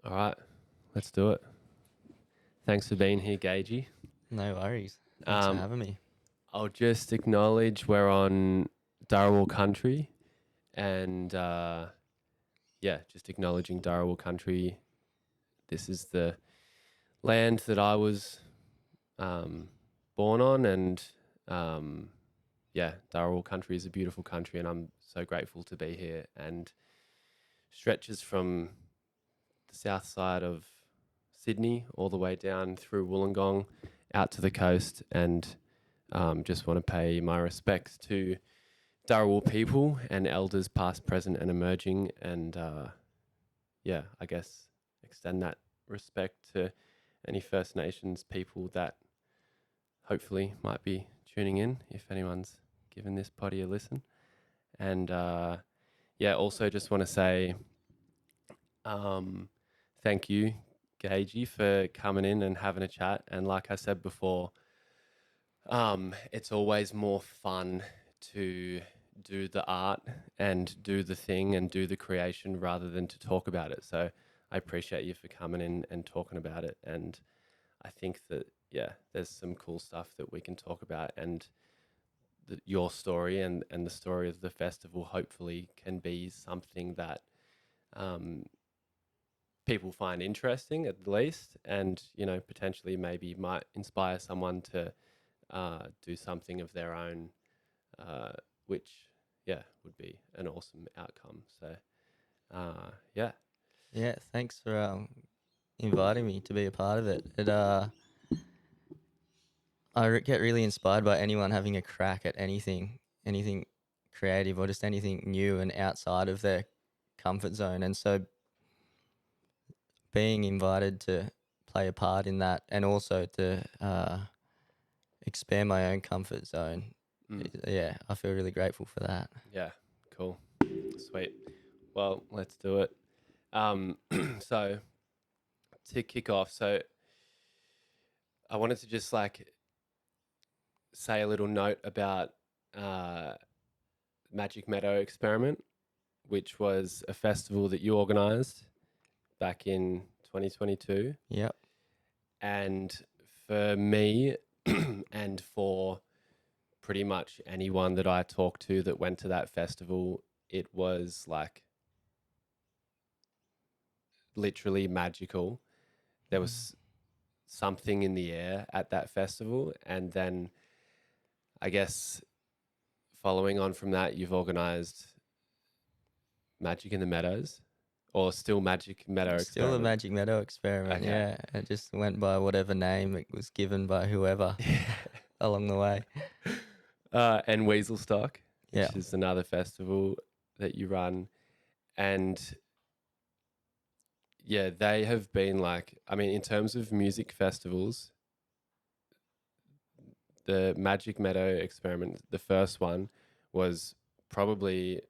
All right, let's do it. Thanks for being here, Gagey. No worries. Thanks for Um, having me. I'll just acknowledge we're on Darawal country, and yeah, just acknowledging Darawal country. This is the land that I was born on, and um, yeah, Darawal country is a beautiful country, and I'm so grateful to be here. And stretches from the south side of Sydney all the way down through Wollongong out to the coast, and just want to pay my respects to Darawal people and elders past, present, and emerging, and yeah, I guess extend that respect to any First Nations people that hopefully might be tuning in if anyone's given this potty a listen. And yeah, also just want to say thank you, Gagey, for coming in and having a chat. And like I said before, it's always more fun to do the art and do the thing and do the creation rather than to talk about it. So I appreciate you for coming in and talking about it. And I think that, yeah, there's some cool stuff that we can talk about. And your story and the story of the festival hopefully can be something that um, people find interesting at the least, and potentially maybe might inspire someone to do something of their own, which yeah would be an awesome outcome. So yeah, Yeah, thanks for inviting me to be a part of it. Get really inspired by anyone having a crack at anything creative or just anything new and outside of their comfort zone. And so being invited to play a part in that and also to expand my own comfort zone, yeah, I feel really grateful for that. yeah, cool, sweet. Well, let's do it. So to kick off, so I wanted to just like say a little note about uh, Magic Meadow Experiment, which was a festival that you organised back in 2022. Yep. And for me, and for pretty much anyone that I talked to that went to that festival, it was like literally magical. There was something in the air at that festival. And then I guess following on from that, you've organized Magic in the Meadows, or still Magic Meadow Still a Experiment. Magic Meadow experiment, Okay. yeah. It just went by whatever name it was given by whoever along the way. And Weasel Stock, Yeah. which is another festival that you run. And yeah, they have been like, I mean, in terms of music festivals, the Magic Meadow Experiment, the first one, was probably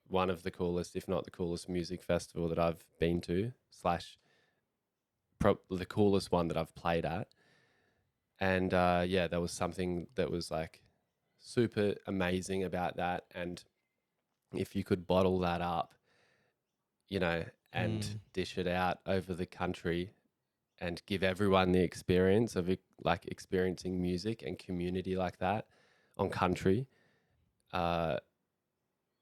one of the coolest, if not the coolest, music festival that I've been to, slash the coolest one that I've played at. And yeah, there was something that was like super amazing about that. And if you could bottle that up, and Mm. dish it out over the country and give everyone the experience of like experiencing music and community like that on country, uh,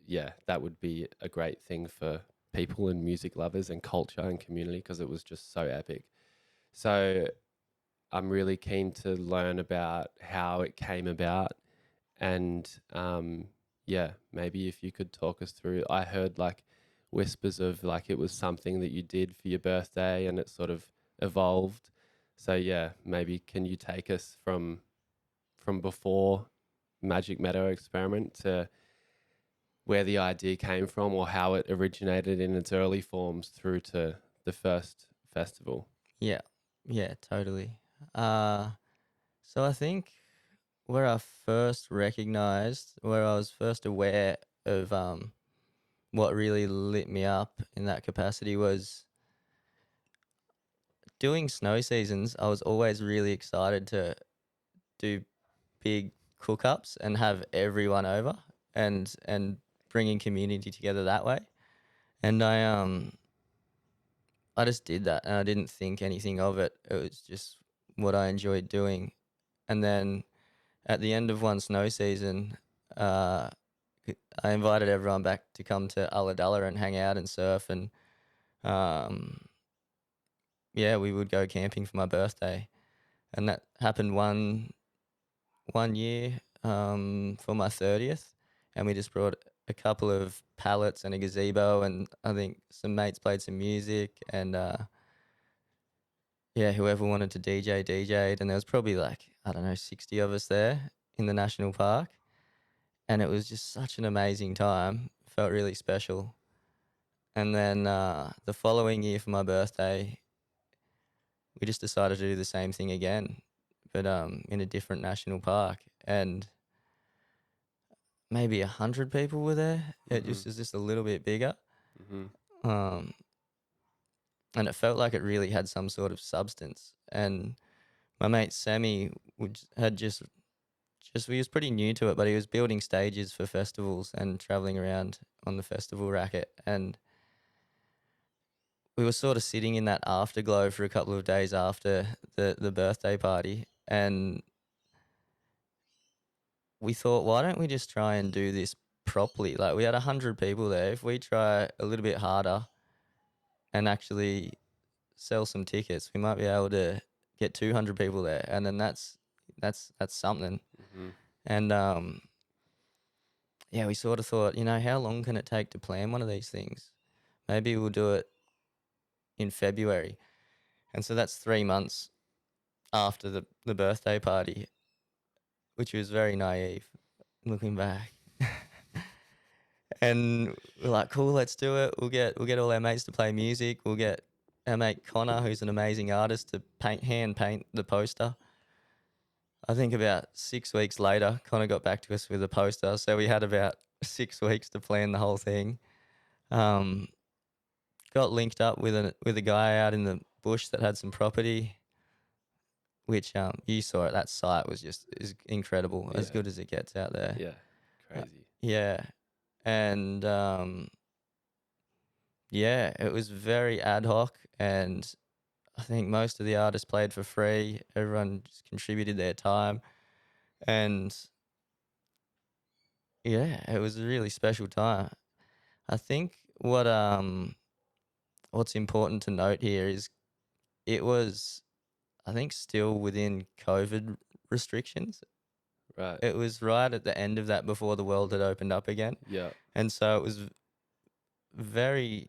yeah, that would be a great thing for people and music lovers and culture and community because it was just so epic. So I'm really keen to learn about how it came about, and yeah, maybe if you could talk us through. I heard like whispers of like it was something that you did for your birthday and it sort of evolved. So yeah, maybe can you take us from before Magic Meadow Experiment to where the idea came from or how it originated in its early forms through to the first festival? Yeah. Yeah, totally. Uh, so I think where I first recognized, where I was first aware of what really lit me up in that capacity was doing snow seasons. I was always really excited to do big cook-ups and have everyone over and bringing community together that way. And I just did that and I didn't think anything of it. It was just what I enjoyed doing. And then at the end of one snow season, uh, I invited everyone back to come to Ulladulla and hang out and surf. And um, yeah, we would go camping for my birthday. And that happened one year for my 30th. And we just brought a couple of pallets and a gazebo. And I think some mates played some music. And yeah, whoever wanted to DJ, DJ'd. And there was probably like, I don't know, 60 of us there in the national park. And it was just such an amazing time. Felt really special. And then the following year for my birthday, we just decided to do the same thing again, but in a different national park. And maybe 100 people were there. It just was just a little bit bigger. Um, and it felt like it really had some sort of substance. And my mate Sammy had just he was pretty new to it, but he was building stages for festivals and traveling around on the festival racket. And we were sort of sitting in that afterglow for a couple of days after the birthday party, and we thought, why don't we just try and do this properly? Like, we had 100 people there. If we try a little bit harder and actually sell some tickets, we might be able to get 200 people there, and then that's something. And yeah, we sort of thought, how long can it take to plan one of these things? Maybe we'll do it in February. And so that's 3 months after the birthday party, which was very naive looking back. And we're like, cool, let's do it. We'll get all our mates to play music. We'll get our mate Connor, who's an amazing artist, to hand paint the poster. I think about 6 weeks later, Connor got back to us with a poster. So we had about 6 weeks to plan the whole thing. Got linked up with a guy out in the bush that had some property, which you saw it. That site was just is incredible, as good as it gets out there. Yeah, crazy. Yeah, and yeah, it was very ad hoc, and I think most of the artists played for free. Everyone just contributed their time, and yeah, it was a really special time. I think what's important to note here is it was, I think, still within COVID restrictions. Right. It was right at the end of that before the world had opened up again. Yeah. And so it was very,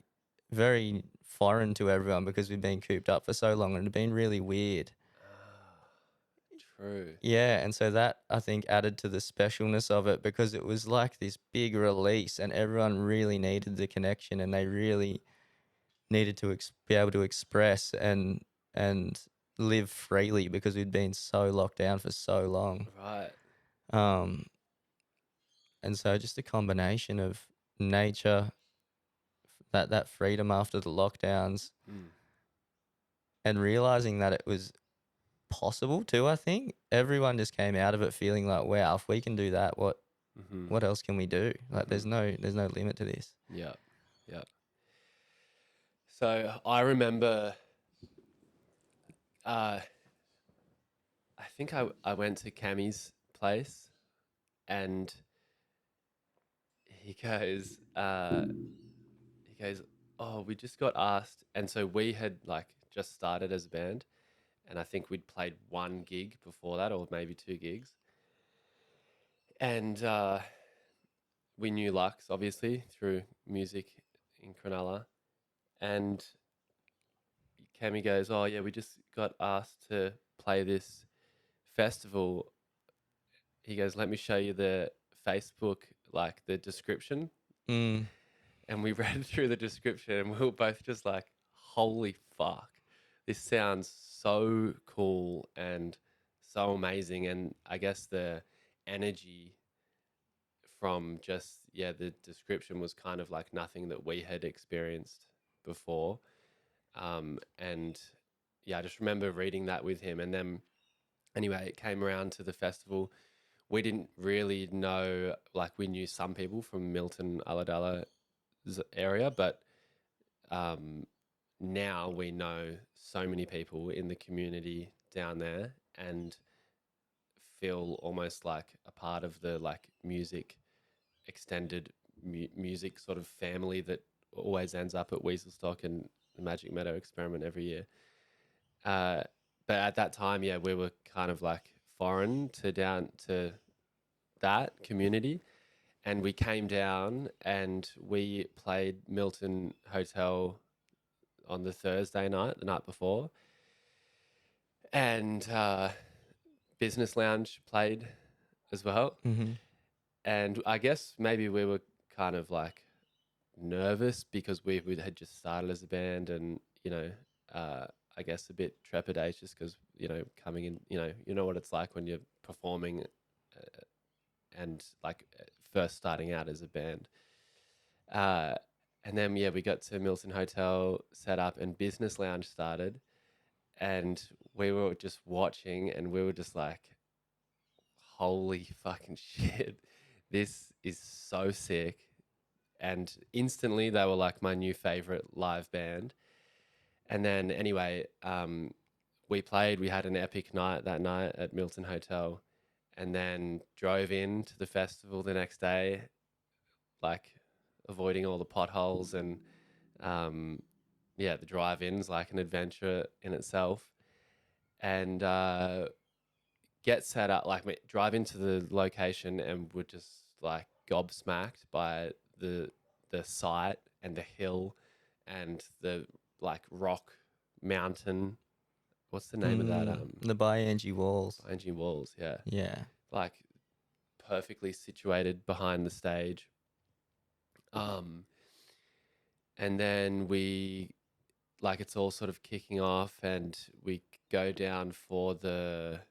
very foreign to everyone because we'd been cooped up for so long and it had been really weird. True. Yeah, and so that, I think, added to the specialness of it because it was like this big release and everyone really needed the connection and they really needed to be able to express and live freely because we'd been so locked down for so long. Right. And so just a combination of nature, that freedom after the lockdowns, and realizing that it was possible too. I think everyone just came out of it feeling like, wow, if we can do that, what else can we do? Like, there's no limit to this. Yeah. Yeah. So I remember, I think I went to Cammy's place and he goes, oh, we just got asked. And so we had like just started as a band. And I think we'd played one gig before that, or maybe 2 gigs. And we knew Lux, obviously, through music in Cronulla. And Cammy goes, oh, yeah, we just got asked to play this festival. He goes, let me show you the Facebook, like the description. And we read through the description and we were both just like, holy fuck, this sounds so cool and so amazing. And I guess the energy from just, the description was kind of like nothing that we had experienced before. And yeah, I just remember reading that with him. And then anyway, it came around to the festival. We didn't really know, like we knew some people from Milton, Ulladulla area, but now we know so many people in the community down there and feel almost like a part of the like music extended music sort of family that always ends up at Weaselstock and the Magic Meadow experiment every year. Uh, but at that time, yeah, we were kind of like foreign to down to that community. And we came down and we played Milton Hotel on the Thursday night, the night before. And Business Lounge played as well. Mm-hmm. And I guess maybe we were kind of like nervous because we had just started as a band and, uh, I guess a bit trepidatious because, coming in, you know what it's like when you're performing and like first starting out as a band. Uh, and then, yeah, we got to Milton Hotel, set up, and Business Lounge started. And we were just watching and we were just like, holy fucking shit, this is so sick. And instantly they were like my new favorite live band. And then anyway, we had an epic night that night at Milton Hotel and then drove in to the festival the next day, like avoiding all the potholes and yeah, the drive-in's like an adventure in itself. And get set up, like drive into the location and we're just like gobsmacked by the site and the hill and the like rock mountain. What's the name of that? The Angie walls. Engine walls. Yeah, Yeah. like perfectly situated behind the stage. Um, and then we like it's all sort of kicking off, and we go down for the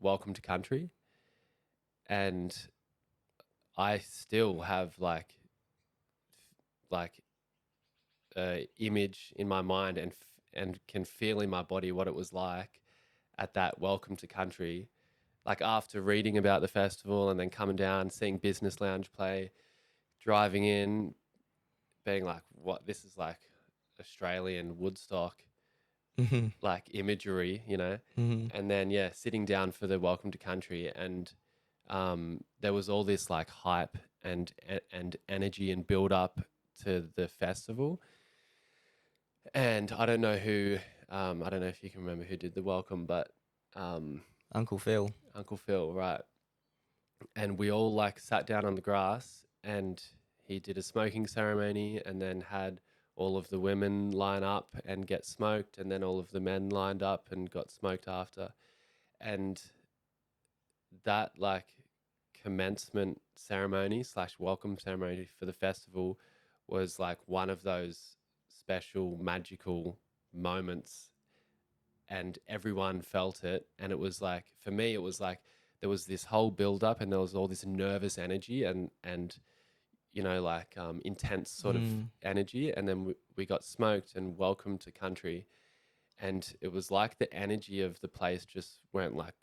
welcome to country, and I still have like image in my mind and can feel in my body what it was like at that welcome to country. Like after reading about the festival and then coming down, seeing Business Lounge play, driving in, being like, "What? This is like Australian Woodstock Mm-hmm. like imagery," you know. Mm-hmm. And then yeah, sitting down for the welcome to country, and there was all this like hype and energy and build up to the festival. And I don't know if you can remember who did the welcome, but um, Uncle Phil. Uncle Phil, right? And we all like sat down on the grass, and he did a smoking ceremony, and then had all of the women line up and get smoked, and then all of the men lined up and got smoked after. And that like commencement ceremony slash welcome ceremony for the festival was like one of those special magical moments, and everyone felt it. And it was like, for me it was like there was this whole build up and there was all this nervous energy and like intense sort of Mm. energy, and then we got smoked and welcome to country, and it was like the energy of the place just went like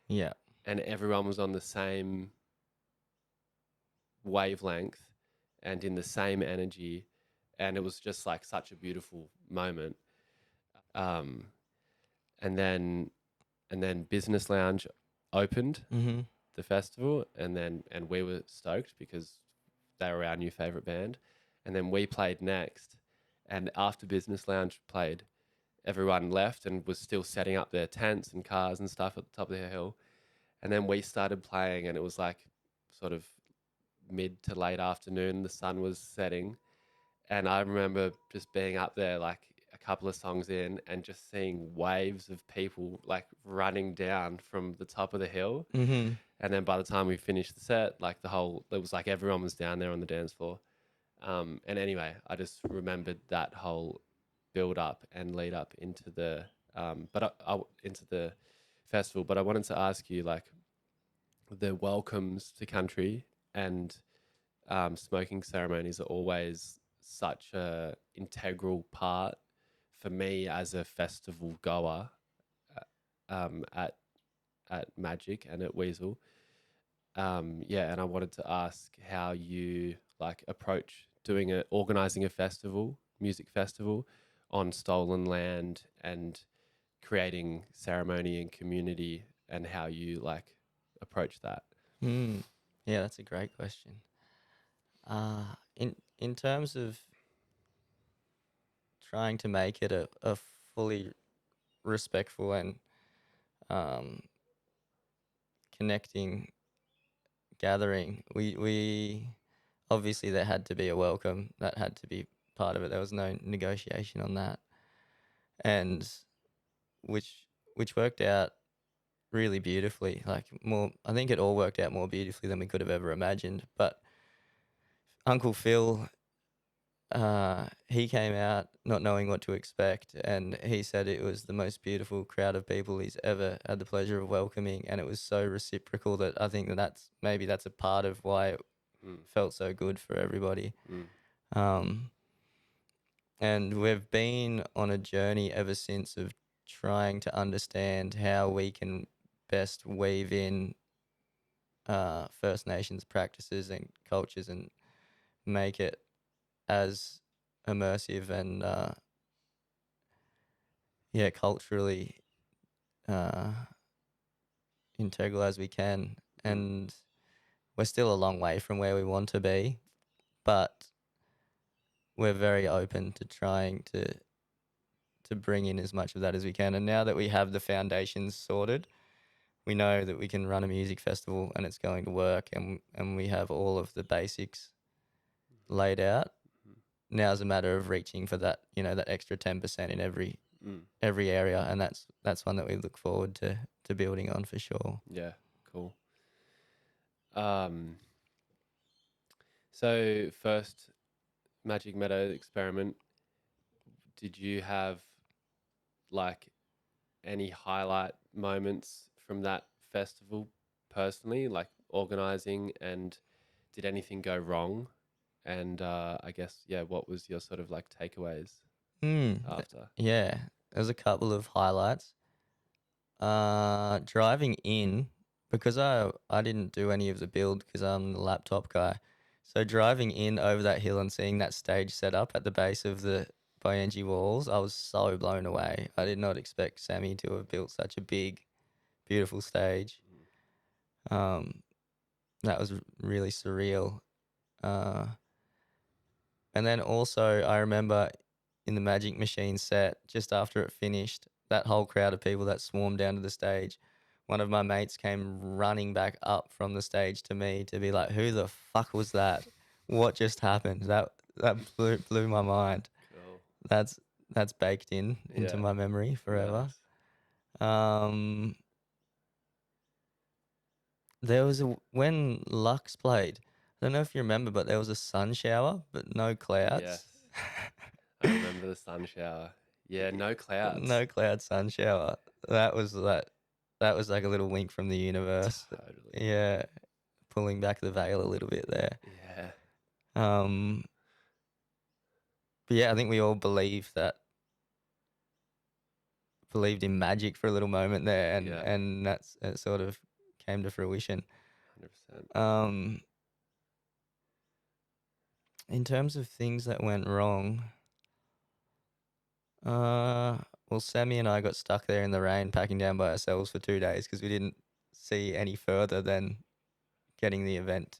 Yeah. and everyone was on the same wavelength and in the same energy, and it was just like such a beautiful moment. um and then Business Lounge opened Mm-hmm. the festival, and we were stoked because they were our new favorite band. And then we played next, and after Business Lounge played, everyone left and was still setting up their tents and cars and stuff at the top of the hill. And then we started playing, and it was like sort of mid to late afternoon. The sun was setting, and I remember just being up there like a couple of songs in and just seeing waves of people like running down from the top of the hill. Mm-hmm. And then by the time we finished the set, like it was like everyone was down there on the dance floor. And anyway, I just remembered that whole build up and lead up into into the festival. But I wanted to ask you, like, the welcomes to country and smoking ceremonies are always such a integral part for me as a festival goer at Magic and at Weasel. Yeah, and I wanted to ask how you like approach organizing a festival, music festival, on stolen land and creating ceremony and community, and how you like approach that? Mm. Yeah, that's a great question. In terms of trying to make it a fully respectful and um, connecting gathering, we obviously there had to be a welcome. That had to be part of it. There was no negotiation on that, and which which worked out really beautifully. Like more, I think it all worked out more beautifully than we could have ever imagined. But Uncle Phil, he came out not knowing what to expect, and he said it was the most beautiful crowd of people he's ever had the pleasure of welcoming, and it was so reciprocal that I think that's a part of why it Mm, felt so good for everybody. mm, Um, and we've been on a journey ever since of trying to understand how we can best weave in First Nations practices and cultures and make it as immersive and culturally uh, integral as we can. mm, And we're still a long way from where we want to be, but we're very open to trying to bring in as much of that as we can. And now that we have the foundations sorted, we know that we can run a music festival and it's going to work, and we have all of the basics laid out. mm, Now it's a matter of reaching for that, that extra 10% in mm. every area, and that's one that we look forward to building on for sure. Yeah, cool. Um, so first Magic Meadow experiment, did you have like any highlight moments from that festival personally, like organizing, and did anything go wrong? And I guess, yeah, what was your sort of like takeaways after? Yeah, there's a couple of highlights. Driving in, because I didn't do any of the build because I'm the laptop guy. So driving in over that hill and seeing that stage set up at the base of the Byenji walls, I was so blown away. I did not expect Sammy to have built such a big, beautiful stage. Um, that was really surreal. Uh, and then also I remember in the Magic Machine set, just after it finished, that whole crowd of people that swarmed down to the stage, one of my mates came running back up from the stage to me to be like, "Who the fuck was that? What just happened?" That blew my mind. Cool. That's that's baked into Yeah. my memory forever. Nice. Um, there was when Lux played. I don't know if you remember, but there was a sun shower, but no clouds. Yes. I remember the sun shower. Yeah, no clouds. No cloud sun shower. That was that. That was like a little wink from the universe. Totally. Yeah, pulling back the veil a little bit there. Yeah. Um, but yeah, I think we all believed in magic for a little moment there, and Yeah. and that's it sort of came to fruition. 100%. Um, in terms of things that went wrong, well, Sammy and I got stuck there in the rain, packing down by ourselves for 2 days because we didn't see any further than getting the event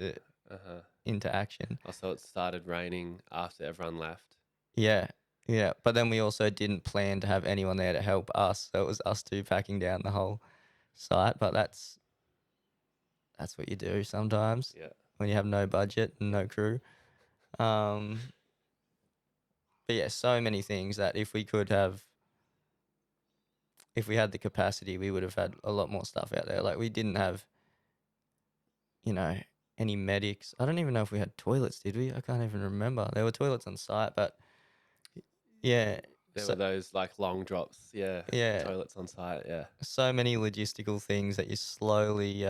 Uh-huh. into action. Also, it started raining after everyone left. Yeah, yeah. But then we also didn't plan to have anyone there to help us, so it was us two packing down the whole site. But that's what you do sometimes Yeah. when you have no budget and no crew. Um, but yeah, so many things that if we had the capacity, we would have had a lot more stuff out there. Like we didn't have, you know, any medics. I don't even know if we had toilets, did we? I can't even remember. There were toilets on site, but yeah, There so were those like long drops. Yeah. yeah, Toilets on site. Yeah. so many logistical things that you slowly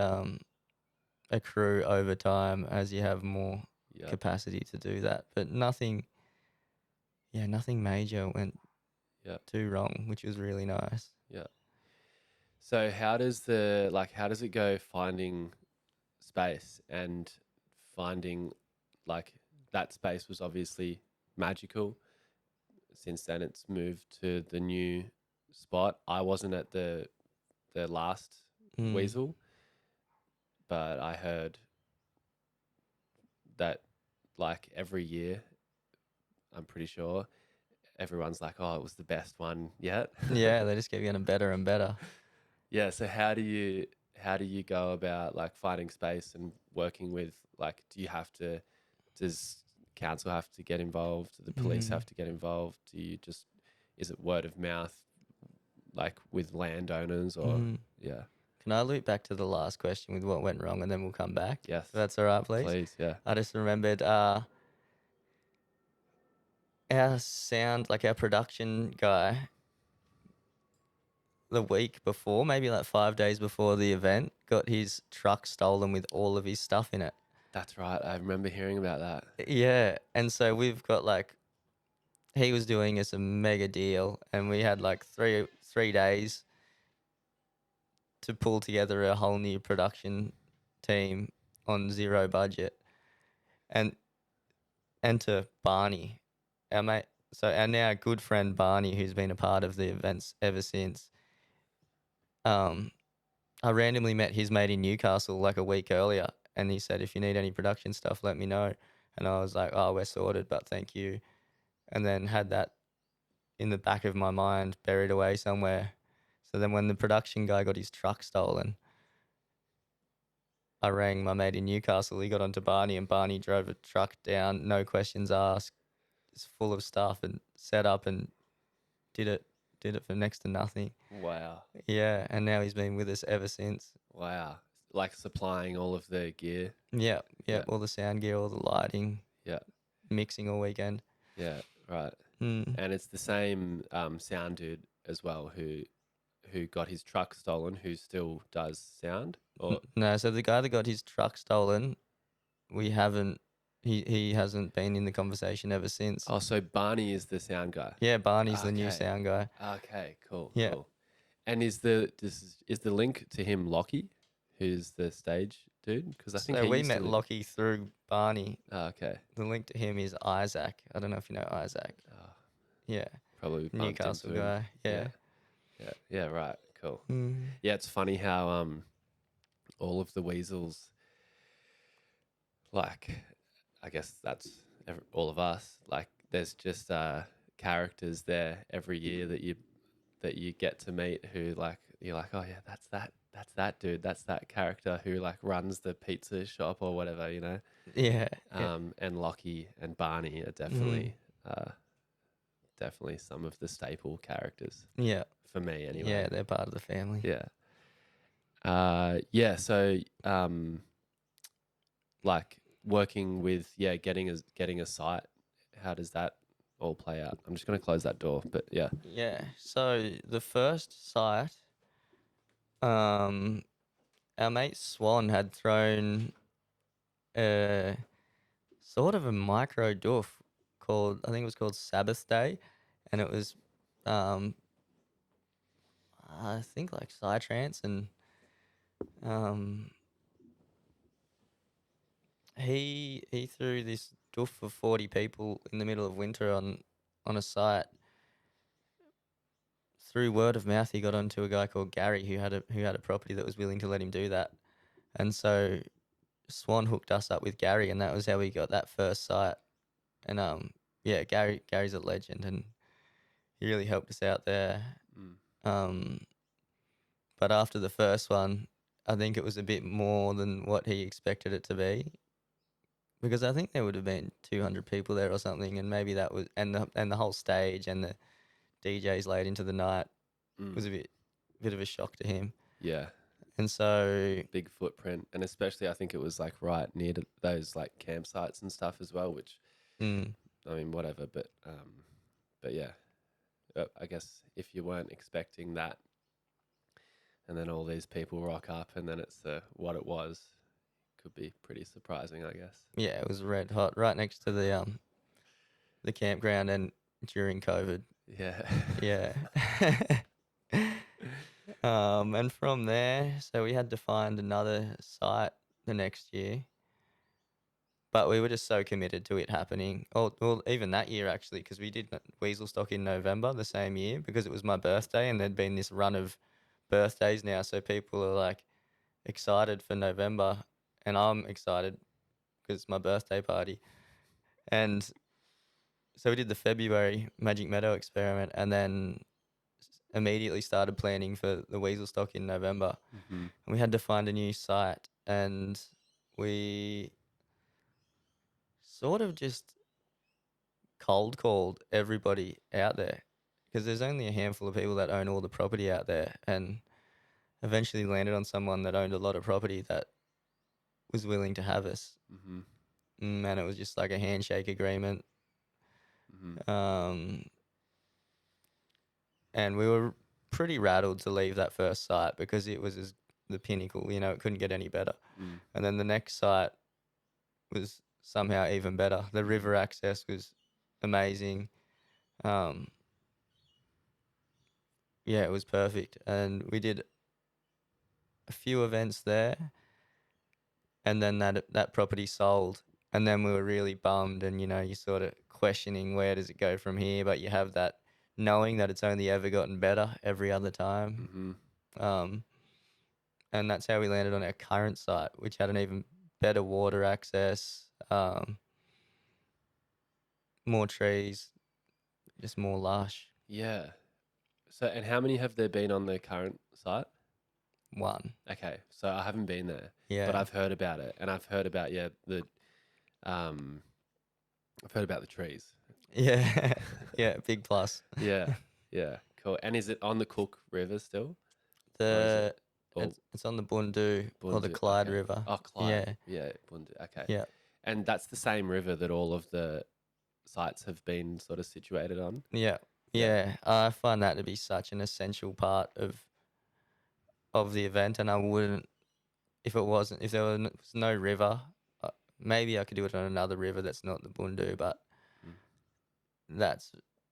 accrue over time as you have more Yeah. capacity to do that. But nothing major went Yeah. too wrong, which was really nice. Yeah. So how does it go finding space and finding like that space was obviously magical. Since then, it's moved to the new spot. I wasn't at the last Mm. Weasel, but I heard that like every year, I'm pretty sure everyone's like, "Oh, it was the best one yet." Yeah, they just keep getting better and better. Yeah. So how do you go about like finding space and working with like? Do you have to? Does council have to get involved? Do the police Mm. have to get involved? Do you just is it word of mouth like with landowners or Mm. yeah? Can I loop back to the last question with what went wrong, and then we'll come back? Yes, If that's all right, please. please, yeah. I just remembered our sound, like our production guy, the week before, maybe like 5 days before the event, got his truck stolen with all of his stuff in it. That's right. I remember hearing about that. Yeah, and so we've got like he was doing us a mega deal, and we had like three days to pull together a whole new production team on zero budget, and enter Barney, our mate. So our now good friend Barney, who's been a part of the events ever since. I randomly met his mate in Newcastle like a week earlier, and he said, "If you need any production stuff, let me know." And I was like, "Oh, we're sorted, but thank you." And then had that in the back of my mind, buried away somewhere. So then when the production guy got his truck stolen, I rang my mate in Newcastle. He got onto Barney, and Barney drove a truck down, no questions asked. It's full of stuff and set up and did it for next to nothing. Wow. Yeah, and now he's been with us ever since. Wow. Like supplying all of the gear. Yeah, Yeah. all the sound gear, all the lighting, Yeah. mixing all weekend. Yeah. Right. Mm. And it's the same sound dude as well who got his truck stolen, who still does sound. Or No, so the guy that got his truck stolen, we haven't. He hasn't been in the conversation ever since. oh, so Barney is the sound guy. Yeah, Barney's the new Okay. sound guy. Okay. Cool. Yeah. Cool. And is the link to him Lockie, who's the stage dude? Because I think So he we used to met live. Lockie through Barney. Oh, okay. The link to him is Isaac. I don't know if you know Isaac. Oh, Yeah, probably bumped Newcastle into him. guy. Yeah. Yeah. Yeah. Right. Cool. Mm. Yeah. It's funny how all of the weasels, like, I guess that's all of us. Like, there's just characters there every year that you get to meet who like you're like, oh yeah, that's that dude, that's that character who like runs the pizza shop or whatever, you know. Yeah. And Lockie and Barney are Mm. definitely some of the staple characters Yeah. for me anyway. Yeah, they're part of the family. Yeah. Yeah. So, like working with getting a site. How does that all play out? I'm just gonna close that door, but yeah. Yeah. So the first site, our mate Swan had thrown a sort of a micro doof called, I think it was called Sabbath Day, and it was I think like psytrance, and um he threw this doof for 40 people in the middle of winter on a site. Through word of mouth, he got onto a guy called Gary who had a property that was willing to let him do that, and so Swan hooked us up with Gary, and that was how we got that first site. And yeah, Gary's a legend, and he really helped us out there. Mm. But after the first one, I think it was a bit more than what he expected it to be, because I think there would have been 200 people there or something, and maybe that was and the whole stage and the DJs late into the night was a bit of a shock to him. Yeah. And so Big footprint, and especially I think it was like right near to those like campsites and stuff as well, which I mean whatever, but yeah, I guess if you weren't expecting that, and then all these people rock up, and then it's what it was, could be pretty surprising, I guess. yeah, it was red hot, right next to the campground, and during COVID. Yeah. Yeah. And from there, so we had to find another site the next year. but we were just so committed to it happening. Well, even that year actually, because we did Weasel Stock in November the same year because it was my birthday, and there'd been this run of birthdays now, so people are like excited for November, and I'm excited because it's my birthday party. And so we did the February Magic Meadow experiment, and then immediately started planning for the Weasel Stock in November. Mm-hmm. And we had to find a new site, and we sort of just cold called everybody out there because there's only a handful of people that own all the property out there, and eventually landed on someone that owned a lot of property that was willing to have us. Mm-hmm. And it was just like a handshake agreement. Mm-hmm. And we were pretty rattled to leave that first site because it was the pinnacle, it couldn't get any better. Mm. And then the next site was somehow even better. The river access was amazing. Yeah, it was perfect. And we did a few events there, and then that property sold. And then we were really bummed, and you're sort of questioning where does it go from here, but you have that knowing that it's only ever gotten better every other time. Mm-hmm. And that's how we landed on our current site, which had an even better water access, more trees, just more lush. Yeah. So, and how many have there been on the current site? One. Okay, so I haven't been there, Yeah. but I've heard about it, and I've heard about um, I've heard about the trees. Yeah. Yeah, big plus. Yeah, yeah, cool. And is it on the Cook River still? Or is The it all it's on the Bundu or the Bundu? Clyde Okay. River. Oh, Clyde. Yeah, Bundu. Okay. Yeah. And that's the same river that all of the sites have been sort of situated on. Yeah. Yeah. I find that to be such an essential part of the event, and I wouldn't if there was no river. Maybe I could do it on another river that's not the Bundu, but Mm.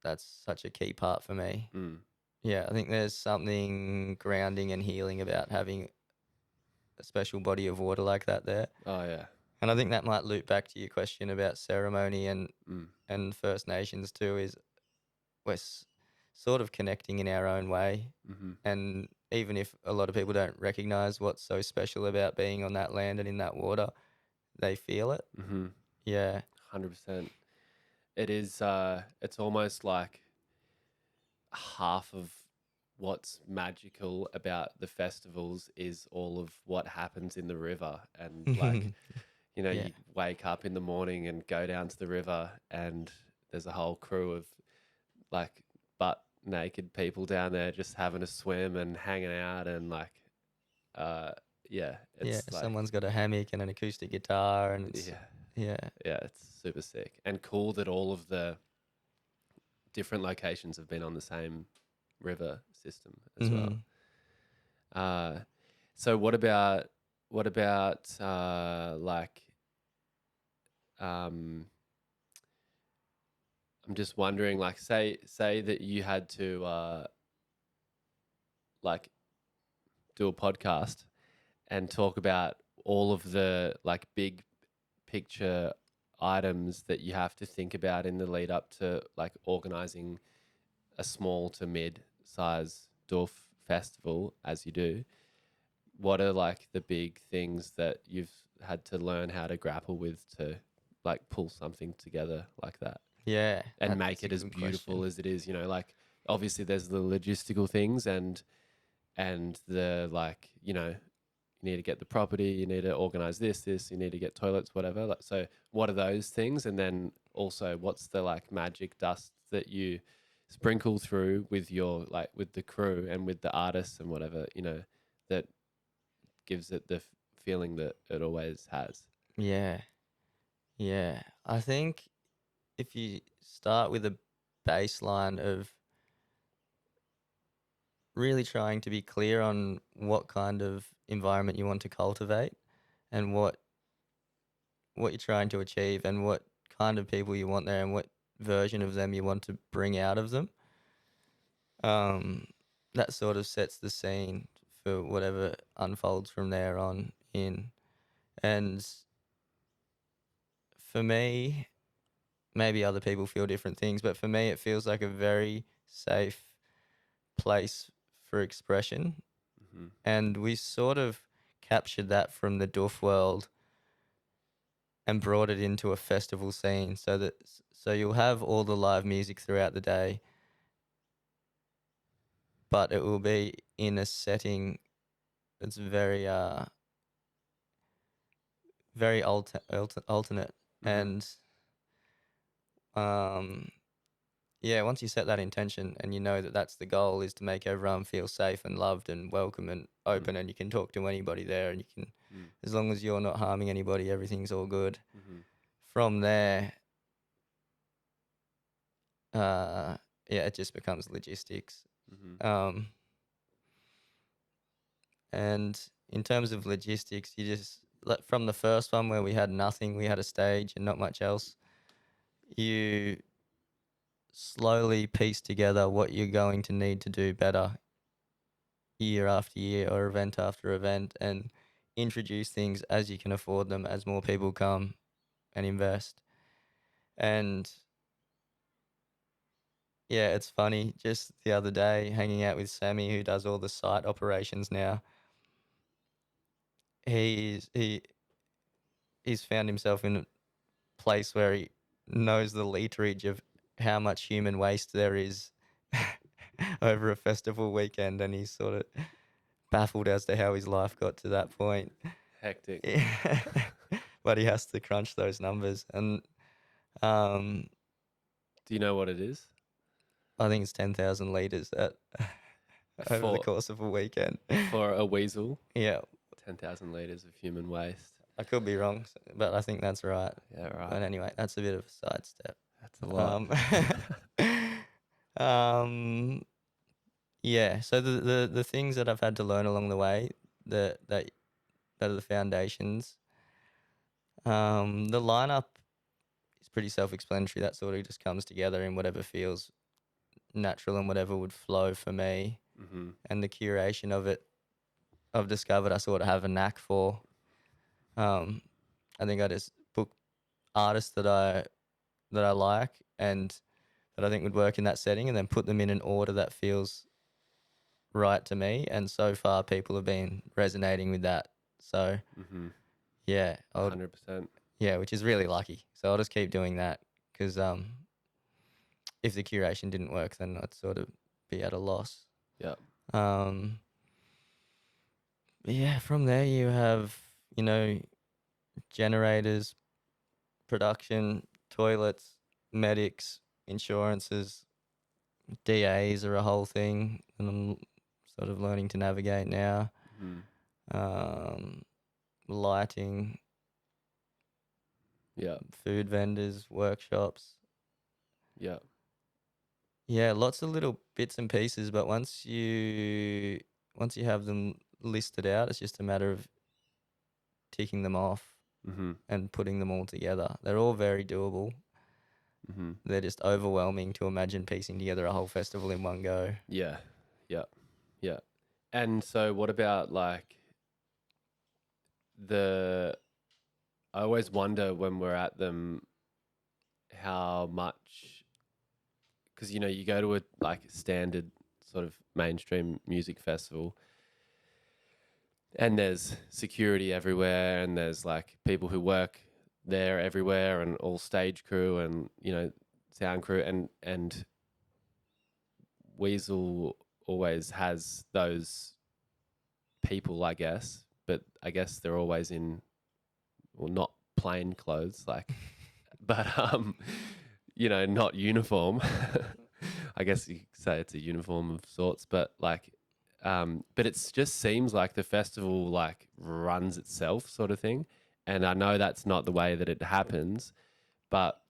that's such a key part for me. Mm. Yeah, I think there's something grounding and healing about having a special body of water like that there. Oh yeah. And I think that might loop back to your question about ceremony Mm. and First Nations too, is we're sort of connecting in our own way. Mm-hmm. And even if a lot of people don't recognize what's so special about being on that land and in that water, they feel it. Mm-hmm. Yeah. 100%. It is. It's almost like half of what's magical about the festivals is all of what happens in the river, and like Yeah. you wake up in the morning and go down to the river, and there's a whole crew of like butt naked people down there just having a swim and hanging out, and like yeah, Yeah, it's like someone's got a hammock and an acoustic guitar, and it's yeah, yeah. it's super sick and cool that all of the different locations have been on the same river system as well. So what about like I'm just wondering, like say that you had to like do a podcast and talk about all of the like big picture items that you have to think about in the lead up to like organizing a small to mid size doof festival as you do. What are like the big things that you've had to learn how to grapple with to like pull something together like that Yeah, and that's make a it as good beautiful question. as it is, like obviously there's the logistical things and the like, you need to get the property, you need to organize this, you need to get toilets, whatever. Like, so what are those things? And then also what's the like magic dust that you sprinkle through with your, like with the crew and with the artists and whatever, that gives it the feeling that it always has. Yeah, yeah. I think if you start with a baseline of really trying to be clear on what kind of environment you want to cultivate and what you're trying to achieve and what kind of people you want there and what version of them you want to bring out of them, that sort of sets the scene for whatever unfolds from there on in. And for me, maybe other people feel different things, but for me, it feels like a very safe place for expression. Mm-hmm. And we sort of captured that from the Doof world and brought it into a festival scene so you'll have all the live music throughout the day, but it will be in a setting that's very very alternate. Mm-hmm. And um yeah, once you set that intention and you know that that's the goal, is to make everyone feel safe and loved and welcome and open, and you can talk to anybody there, and you can, Mm-hmm. as long as you're not harming anybody, everything's all good. Mm-hmm. From there, yeah, it just becomes logistics. Mm-hmm. Um, and in terms of logistics, you just, like, from the first one where we had nothing, we had a stage and not much else, you slowly piece together what you're going to need to do better year after year or event after event, and introduce things as you can afford them, as more people come and invest. And yeah, it's funny, just the other day hanging out with Sammy, who does all the site operations now. He's found himself in a place where he knows the literage of how much human waste there is over a festival weekend, and he's sort of baffled as to how his life got to that point. Hectic. Yeah. But he has to crunch those numbers, and um, Do you know what it is? I think it's 10,000 liters over the For course of a weekend. for a weasel, Yeah, 10,000 liters of human waste. I could be wrong, but I think that's right. Yeah, But right. anyway, that's a bit of a sidestep. That's a lot. Um, yeah. So the things that I've had to learn along the way, that are the foundations. The lineup is pretty self-explanatory. That sort of just comes together in whatever feels natural and whatever would flow for me. Mm-hmm. And the curation of it, I've discovered I sort of have a knack for. I think I just book artists that I like and that I think would work in that setting, and then put them in an order that feels right to me. And so far, people have been resonating with that. So Mm-hmm. yeah, 100%. yeah, which is really lucky. So I'll just keep doing that, because if the curation didn't work, then I'd sort of be at a loss. Yeah. Um, yeah, from there you have, generators, production, toilets, medics, insurances, DAs are a whole thing, and I'm sort of learning to navigate now. Mm-hmm. Um, Lighting, Yeah. food vendors, workshops. Yeah. Yeah, lots of little bits and pieces, but once you have them listed out, it's just a matter of ticking them off Mm-hmm. and putting them all together. They're all very doable. Mm-hmm. They're just overwhelming to imagine piecing together a whole festival in one go. Yeah. Yeah. Yeah. And so what about like the I always wonder when we're at them how much, because you go to a like standard sort of mainstream music festival and there's security everywhere and there's like people who work there everywhere and all stage crew and sound crew and Weasel always has those people, I guess, but I guess they're always in, well, not plain clothes, like, but not uniform. I guess you could say it's a uniform of sorts, but like, but it just seems like the festival like runs itself, sort of thing. And I know that's not the way that it happens, but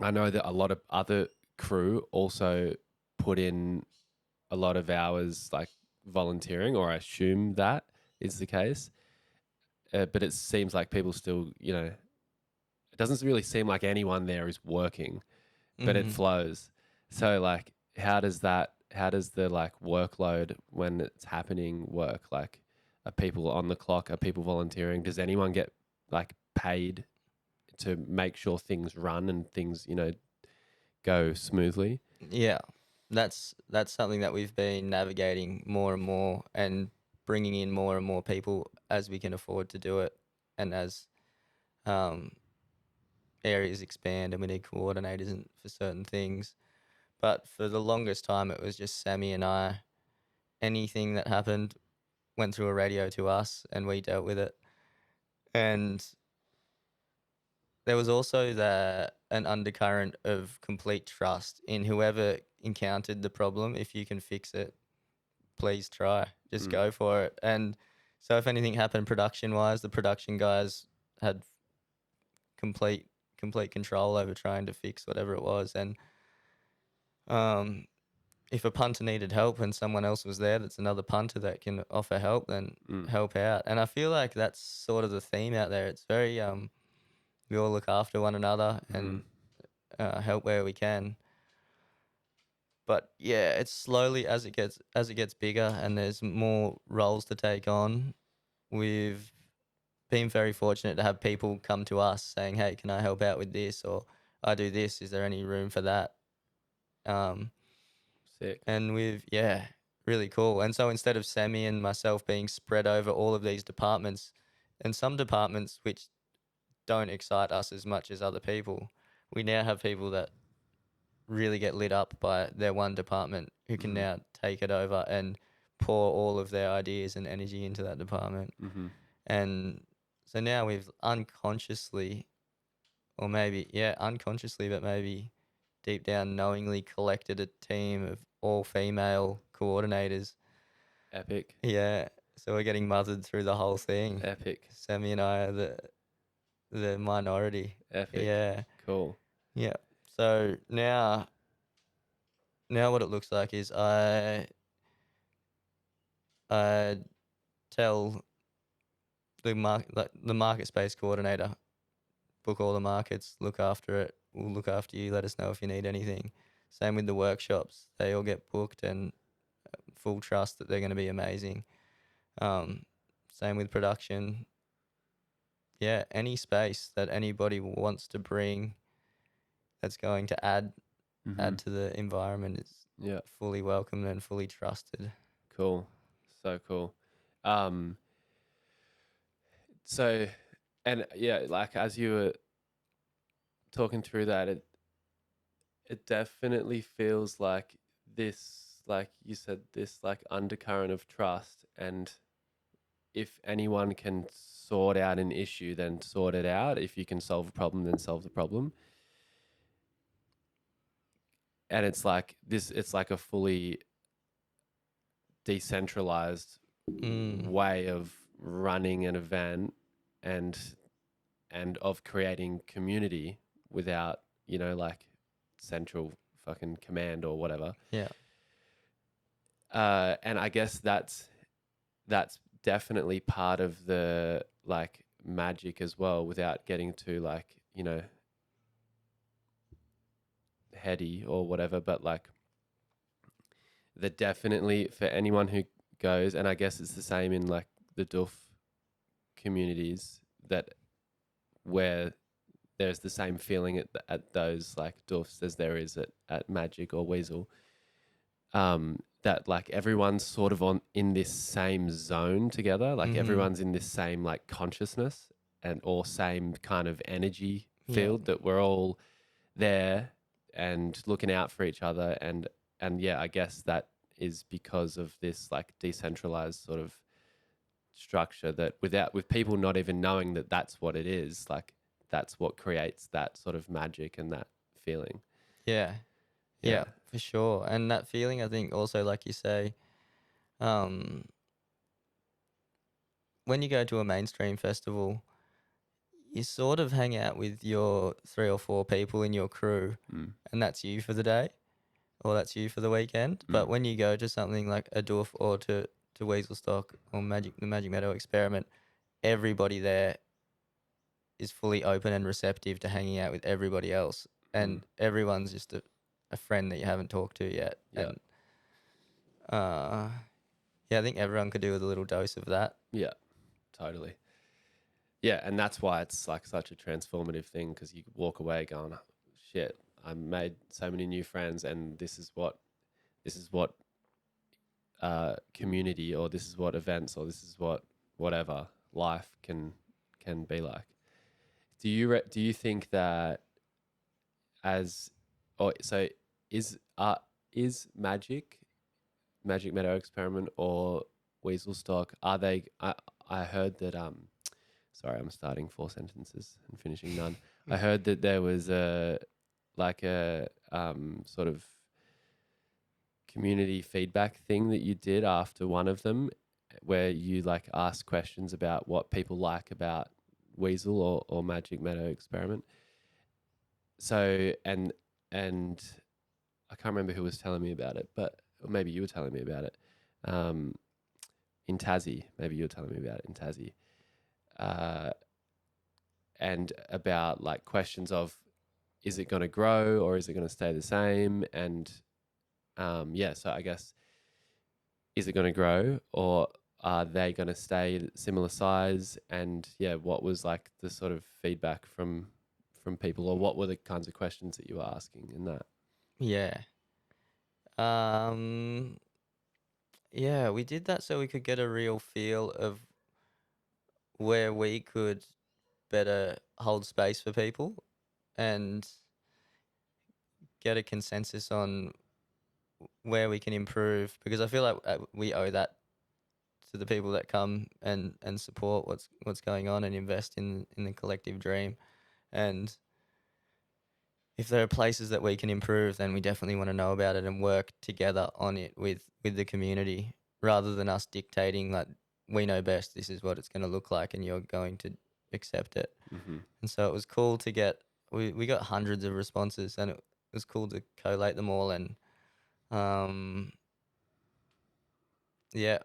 I know that a lot of other crew also put in a lot of hours, like volunteering, or I assume that is the case. But it seems like people still, it doesn't really seem like anyone there is working, but it Mm. flows. So like, how does the like workload when it's happening work? Like, are people on the clock? Are people volunteering? Does anyone get like paid to make sure things run and things, you know, go smoothly. Yeah, that's something that we've been navigating more and more, and bringing in more and more people as we can afford to do it, and as um, areas expand and we need coordinators for certain things. But for the longest time, it was just Sammy and I. Anything that happened went through a radio to us, and we dealt with it. And there was also an undercurrent of complete trust in whoever encountered the problem. If you can fix it, please try. Just go for it. And so if anything happened production wise, the production guys had complete control over trying to fix whatever it was. And um, if a punter needed help and someone else was there that's another punter that can offer help, then help out. And I feel like that's sort of the theme out there. It's very we all look after one another and help where we can. But yeah, it's slowly as it gets bigger and there's more roles to take on. We've been very fortunate to have people come to us saying, "Hey, can I help out with this?" or "I do this. Is there any room for that?" Sick. And really cool. And so instead of Sammy and myself being spread over all of these departments, and some departments which don't excite us as much as other people, we now have people that really get lit up by their one department who can now take it over and pour all of their ideas and energy into that department. And so now we've unconsciously, or maybe, unconsciously, but maybe deep down knowingly collected a team of all female coordinators. Epic. Yeah. So we're getting mothered through the whole thing. Epic. Sammy and I are the minority. Epic. Yeah. Cool. Yeah. So now what it looks like is I tell the market space coordinator, book all the markets, look after it. We'll look after you. Let us know if you need anything. Same with the workshops. They all get booked and full trust that they're going to be amazing. Same with production. Yeah, any space that anybody wants to bring that's going to add to the environment is fully welcomed and fully trusted. Cool. So cool. So, and yeah, like as you were talking through that, it definitely feels like this, like you said, this like undercurrent of trust. And if anyone can sort out an issue, then sort it out. If you can solve a problem, then solve the problem. And it's like this, it's like a fully decentralized way of running an event and of creating community without, you know, like central fucking command or whatever. Yeah. And I guess that's definitely part of the like magic as well, without getting too like, you know, heady or whatever, but like the definitely for anyone who goes, and I guess it's the same in like the Doof communities, that where there's the same feeling at those like Doofs as there is at Magic or Weasel. That like everyone's sort of in this same zone together, like everyone's in this same like consciousness and or same kind of energy field, that we're all there and looking out for each other, and yeah, I guess that is because of this like decentralized sort of structure that with people not even knowing that that's what it is, like that's what creates that sort of magic and that feeling. Yeah, for sure. And that feeling, I think also, like you say, when you go to a mainstream festival, you sort of hang out with your 3 or 4 people in your crew, and that's you for the day, or that's you for the weekend. But when you go to something like a Doof or to Weaselstock or the Magic Meadow Experiment, everybody there is fully open and receptive to hanging out with everybody else, and everyone's just a friend that you haven't talked to yet. And I think everyone could do with a little dose of that. Yeah, totally. Yeah, and that's why it's like such a transformative thing, because you walk away going, "Oh, shit, I made so many new friends, and this is what community, or this is what events, or this is what whatever life can be like." Do you think that as or so is Magic Meadow Experiment or Weasel Stock, are they? I heard that sorry, I'm starting four sentences and finishing none. I heard that there was a like a sort of community feedback thing that you did after one of them, where you like ask questions about what people like about Weasel or Magic Meadow Experiment. So and I can't remember who was telling me about it, but or maybe you were telling me about it. Um, in Tassie, maybe you were telling me about it in Tassie, uh, and about like questions of, is it going to grow or is it going to stay the same? And yeah, so I guess, is it going to grow, or are they going to stay similar size? And yeah, what was like the sort of feedback from people, or what were the kinds of questions that you were asking in that? Yeah. Um, yeah, we did that so we could get a real feel of where we could better hold space for people and get a consensus on where we can improve, because I feel like we owe that to the people that come and support what's going on and invest in the collective dream. And if there are places that we can improve, then we definitely want to know about it and work together on it with the community, rather than us dictating like, we know best, this is what it's going to look like and you're going to accept it. Mm-hmm. And so it was cool to get, we got hundreds of responses, and it was cool to collate them all. And um yeah,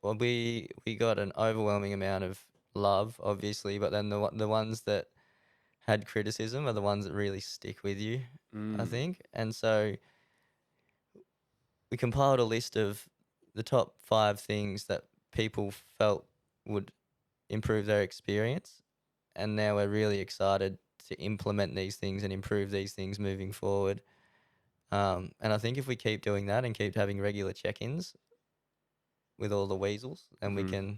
well, we got an overwhelming amount of love, obviously, but then the ones that had criticism are the ones that really stick with you, I Mm. think. And so we compiled a list of the top 5 things that people felt would improve their experience, and now we're really excited to implement these things and improve these things moving forward. And I think if we keep doing that and keep having regular check-ins with all the weasels, then Mm-hmm.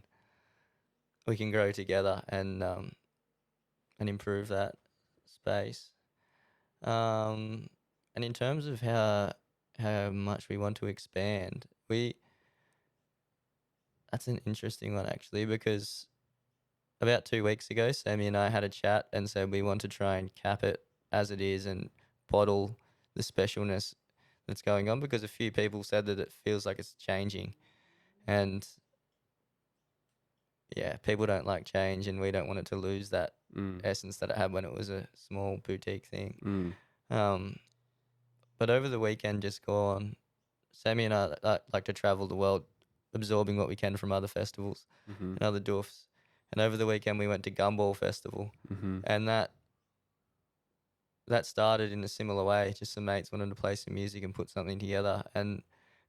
we can grow together and improve that space. Um, and in terms of how much we want to expand, we that's an interesting one actually, because about 2 weeks ago, Sammy and I had a chat and said we want to try and cap it as it is and bottle the specialness that's going on, because a few people said that it feels like it's changing. And yeah, people don't like change, and we don't want it to lose that Mm. essence that it had when it was a small boutique thing. Mm. Um, but over the weekend just gone, Sammy and I like to travel the world, absorbing what we can from other festivals Mm-hmm. and other doofs. And over the weekend we went to Gumball Festival, Mm-hmm. and that started in a similar way. Just some mates wanted to play some music and put something together, and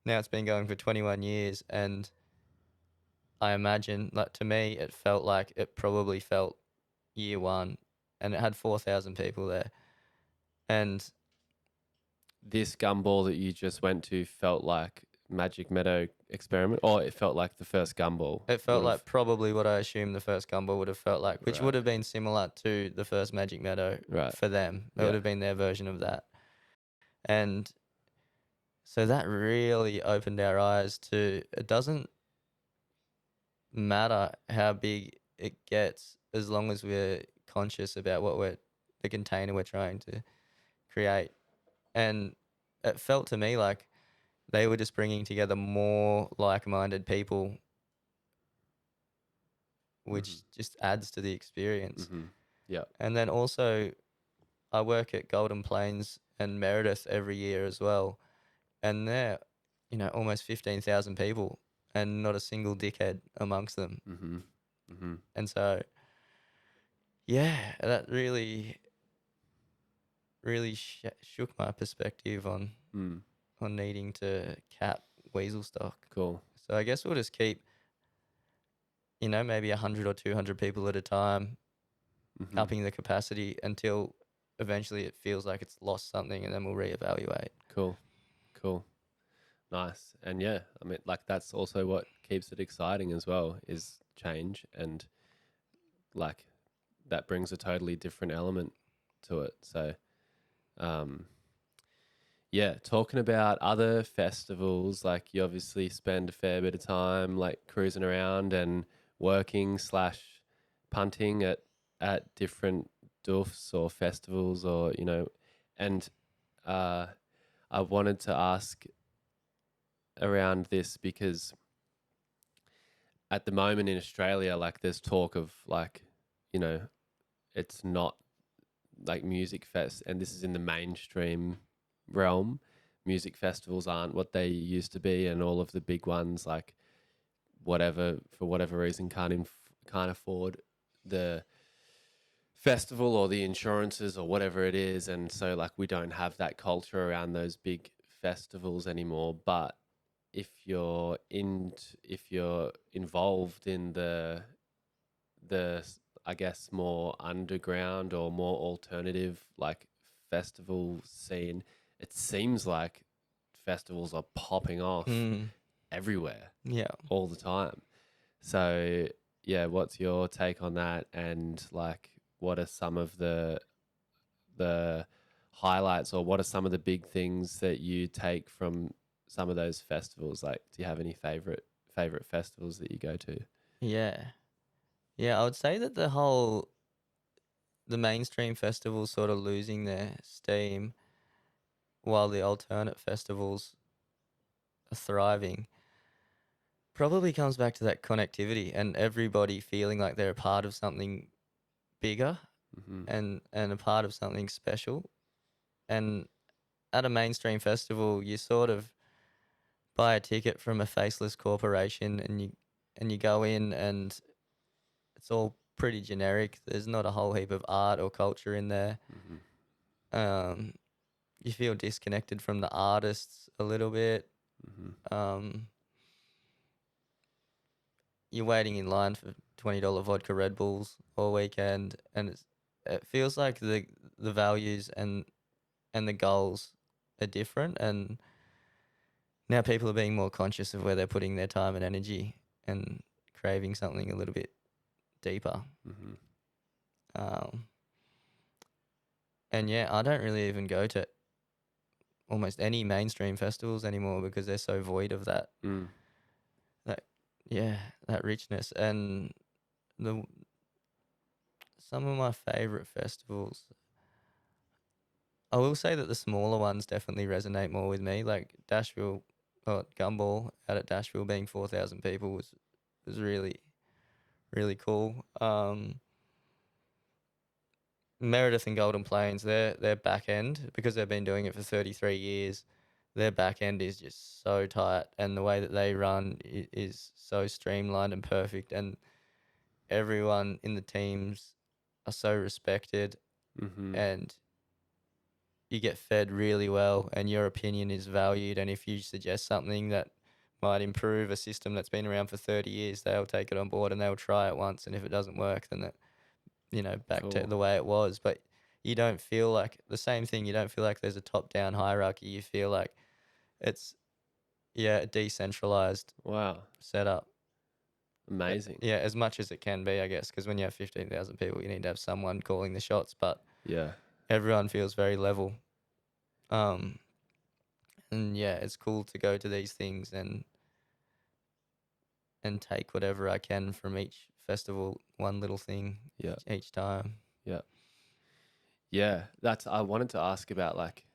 now it's been going for 21 years. And I imagine, like, to me, it felt like it probably felt year one, and it had 4,000 people there. And This gumball that you just went to felt like Magic Meadow Experiment, or it felt like the first gumball it would felt have. like probably what I assumed the first Gumball would have felt like, which would Right. have been similar to the first Magic Meadow Right. for them. It would Yeah. have been their version of that. And so that really opened our eyes to, it doesn't matter how big it gets as long as we're conscious about the container we're trying to create. And it felt to me like they were just bringing together more like-minded people, Mm-hmm. which just adds to the experience. Mm-hmm. Yeah. And then also, I work at Golden Plains and Meredith every year as well, and they're, almost 15,000 people, and not a single dickhead amongst them. Mm-hmm. Mm-hmm. And so, yeah, that really shook my perspective Mm. on needing to cap weasel stock. Cool. So I guess we'll just keep maybe 100 or 200 people at a time, Mm-hmm. upping the capacity until eventually it feels like it's lost something, and then we'll reevaluate. Cool. Cool. Nice. And yeah, I mean, like that's also what keeps it exciting as well is change, and like that brings a totally different element to it. So, um, yeah, talking about other festivals, like you obviously spend a fair bit of time like cruising around and working slash punting at different doofs or festivals, or and uh, I wanted to ask around this because at the moment in Australia, like there's talk of like, you know, it's not like music fest, and this is in the mainstream realm. Music festivals aren't what they used to be, and all of the big ones, like whatever for whatever reason, can't afford the festival or the insurances or whatever it is, and so like we don't have that culture around those big festivals anymore. But if you're involved in the I guess more underground or more alternative like festival scene, it seems like festivals are popping off Mm, everywhere yeah. all the time. So yeah, what's your take on that? And like, what are some of the highlights, or what are some of the big things that you take from some of those festivals? Like, do you have any favorite festivals that you go to? Yeah. Yeah, I would say that the mainstream festivals sort of losing their steam while the alternate festivals are thriving probably comes back to that connectivity and everybody feeling like they're a part of something bigger Mm-hmm. and a part of something special. And at a mainstream festival, you sort of buy a ticket from a faceless corporation, and you go in, and it's all pretty generic. There's not a whole heap of art or culture in there. Mm-hmm. Um, you feel disconnected from the artists a little bit. Mm-hmm. Um, you're waiting in line for $20 vodka Red Bulls all weekend, and it feels like the values and the goals are different, and now people are being more conscious of where they're putting their time and energy, and craving something a little bit deeper. Mm-hmm. Um, and yeah, I don't really even go to almost any mainstream festivals anymore because they're so void of Mm. that yeah, that richness. And the some of my favorite festivals, I will say that the smaller ones definitely resonate more with me. Like Dashville, or Gumball out at Dashville being 4,000 people was really cool. Meredith and Golden Plains, their back end, because they've been doing it for 33 years, their back end is just so tight, and the way that they run is so streamlined and perfect, and everyone in the teams are so respected, Mm-hmm. and you get fed really well, and your opinion is valued. And if you suggest something that might improve a system that's been around for 30 years, they'll take it on board and they'll try it once. And if it doesn't work, then back to Cool. the way it was. But you don't feel like the same thing. You don't feel like there's a top down hierarchy. You feel like it's, yeah, a decentralized Wow. setup. Amazing. Yeah, as much as it can be, I guess, because when you have 15,000 people, you need to have someone calling the shots. But Yeah. everyone feels very level. Um, and yeah, it's cool to go to these things and take whatever I can from each festival, one little thing Yeah. each time. Yeah. Yeah. That's I wanted to ask about like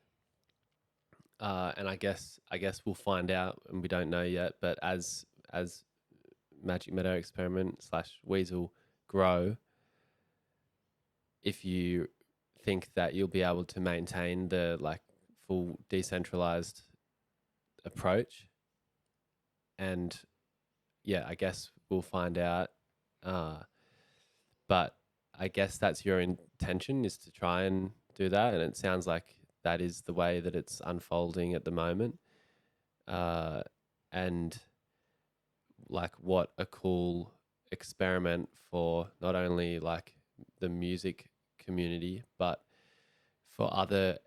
and I guess we'll find out, and we don't know yet, but as Magic Meadow Experiment slash Weasel grow, if you think that you'll be able to maintain the like full decentralized approach, and yeah, I guess we'll find out. Uh, but I guess that's your intention, is to try and do that, and it sounds like that is the way that it's unfolding at the moment. And like, what a cool experiment for not only like the music community, but for other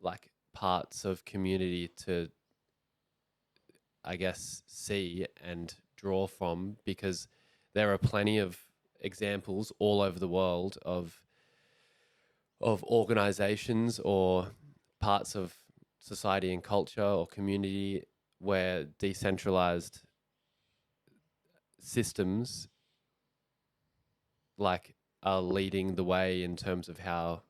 like parts of community to, I guess, see and draw from, because there are plenty of examples all over the world of organizations or parts of society and culture or community where decentralized systems like are leading the way in terms of how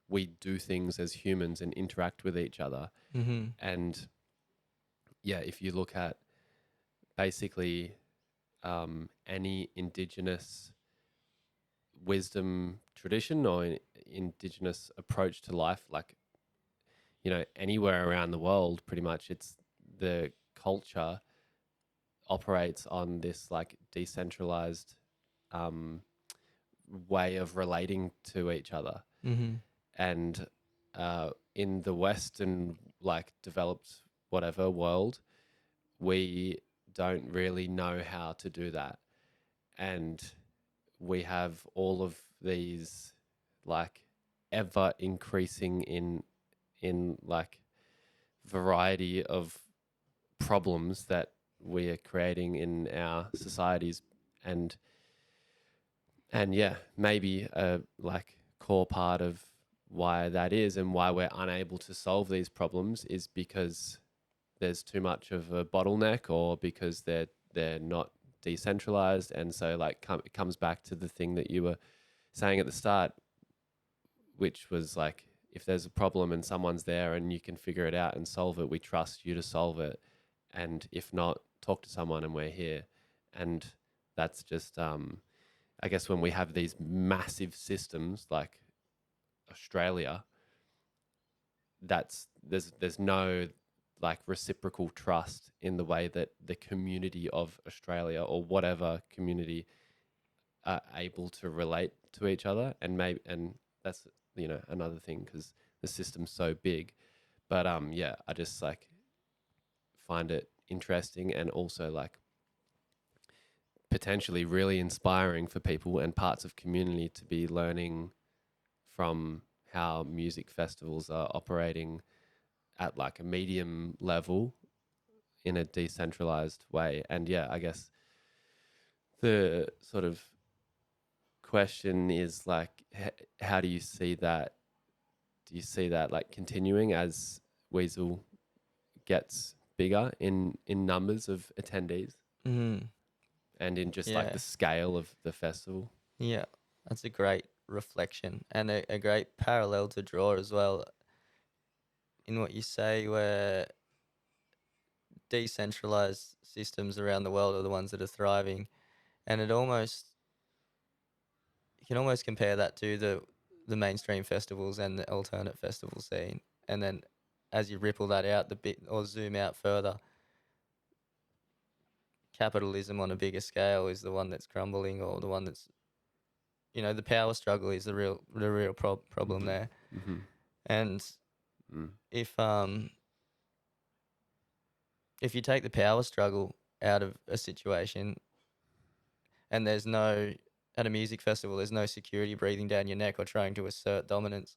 we do things as humans and interact with each other. Mm-hmm. And yeah, if you look at basically any indigenous wisdom tradition or indigenous approach to life, like, you know, anywhere around the world, pretty much it's the culture operates on this like decentralized um, way of relating to each other. Mm-hmm. And in the Western, like developed whatever world, we don't really know how to do that. And we have all of these like ever increasing in like variety of problems that we are creating in our societies. And yeah, maybe a like core part of why that is and why we're unable to solve these problems is because there's too much of a bottleneck, or because they're not decentralized. And so like it comes back to the thing that you were saying at the start, which was like, if there's a problem and someone's there and you can figure it out and solve it, we trust you to solve it. And if not, talk to someone and we're here. And that's just I guess when we have these massive systems like Australia, there's no like reciprocal trust in the way that the community of Australia or whatever community are able to relate to each other. And that's, you know, another thing, because the system's so big. But yeah, I just like find it interesting and also like potentially really inspiring for people and parts of community to be learning from how music festivals are operating at like a medium level in a decentralized way. And yeah, I guess the sort of question is like, how do you see that? Do you see that like continuing as Weasel gets bigger in numbers of attendees Mm-hmm. and in just like Yeah. the scale of the festival? Yeah. That's a great reflection and a great parallel to draw as well in what you say, where decentralized systems around the world are the ones that are thriving. And you can almost compare that to the mainstream festivals and the alternate festival scene. And then as you ripple that out the bit or zoom out further, capitalism on a bigger scale is the one that's crumbling, or the one that's, the power struggle is the real problem Mm-hmm. there. Mm-hmm. And Mm. if if you take the power struggle out of a situation, and there's no at a music festival, there's no security breathing down your neck or trying to assert dominance,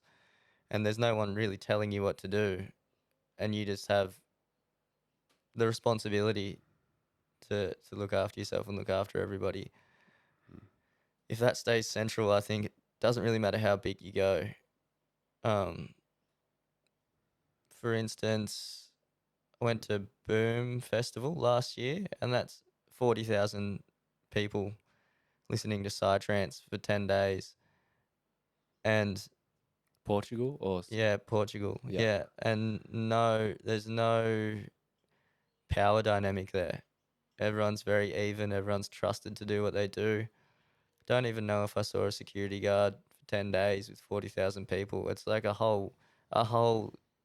and there's no one really telling you what to do, and you just have the responsibility to look after yourself and look after everybody. Mm. If that stays central, I think it doesn't really matter how big you go. Um, for instance, I went to Boom Festival last year, and that's 40,000 people listening to Psytrance for 10 days. And Portugal or yeah, Portugal. yeah. Yeah. And there's no power dynamic there. Everyone's very even. Everyone's trusted to do what they do. Don't even know if I saw a security guard for 10 days with 40,000 people. It's like a whole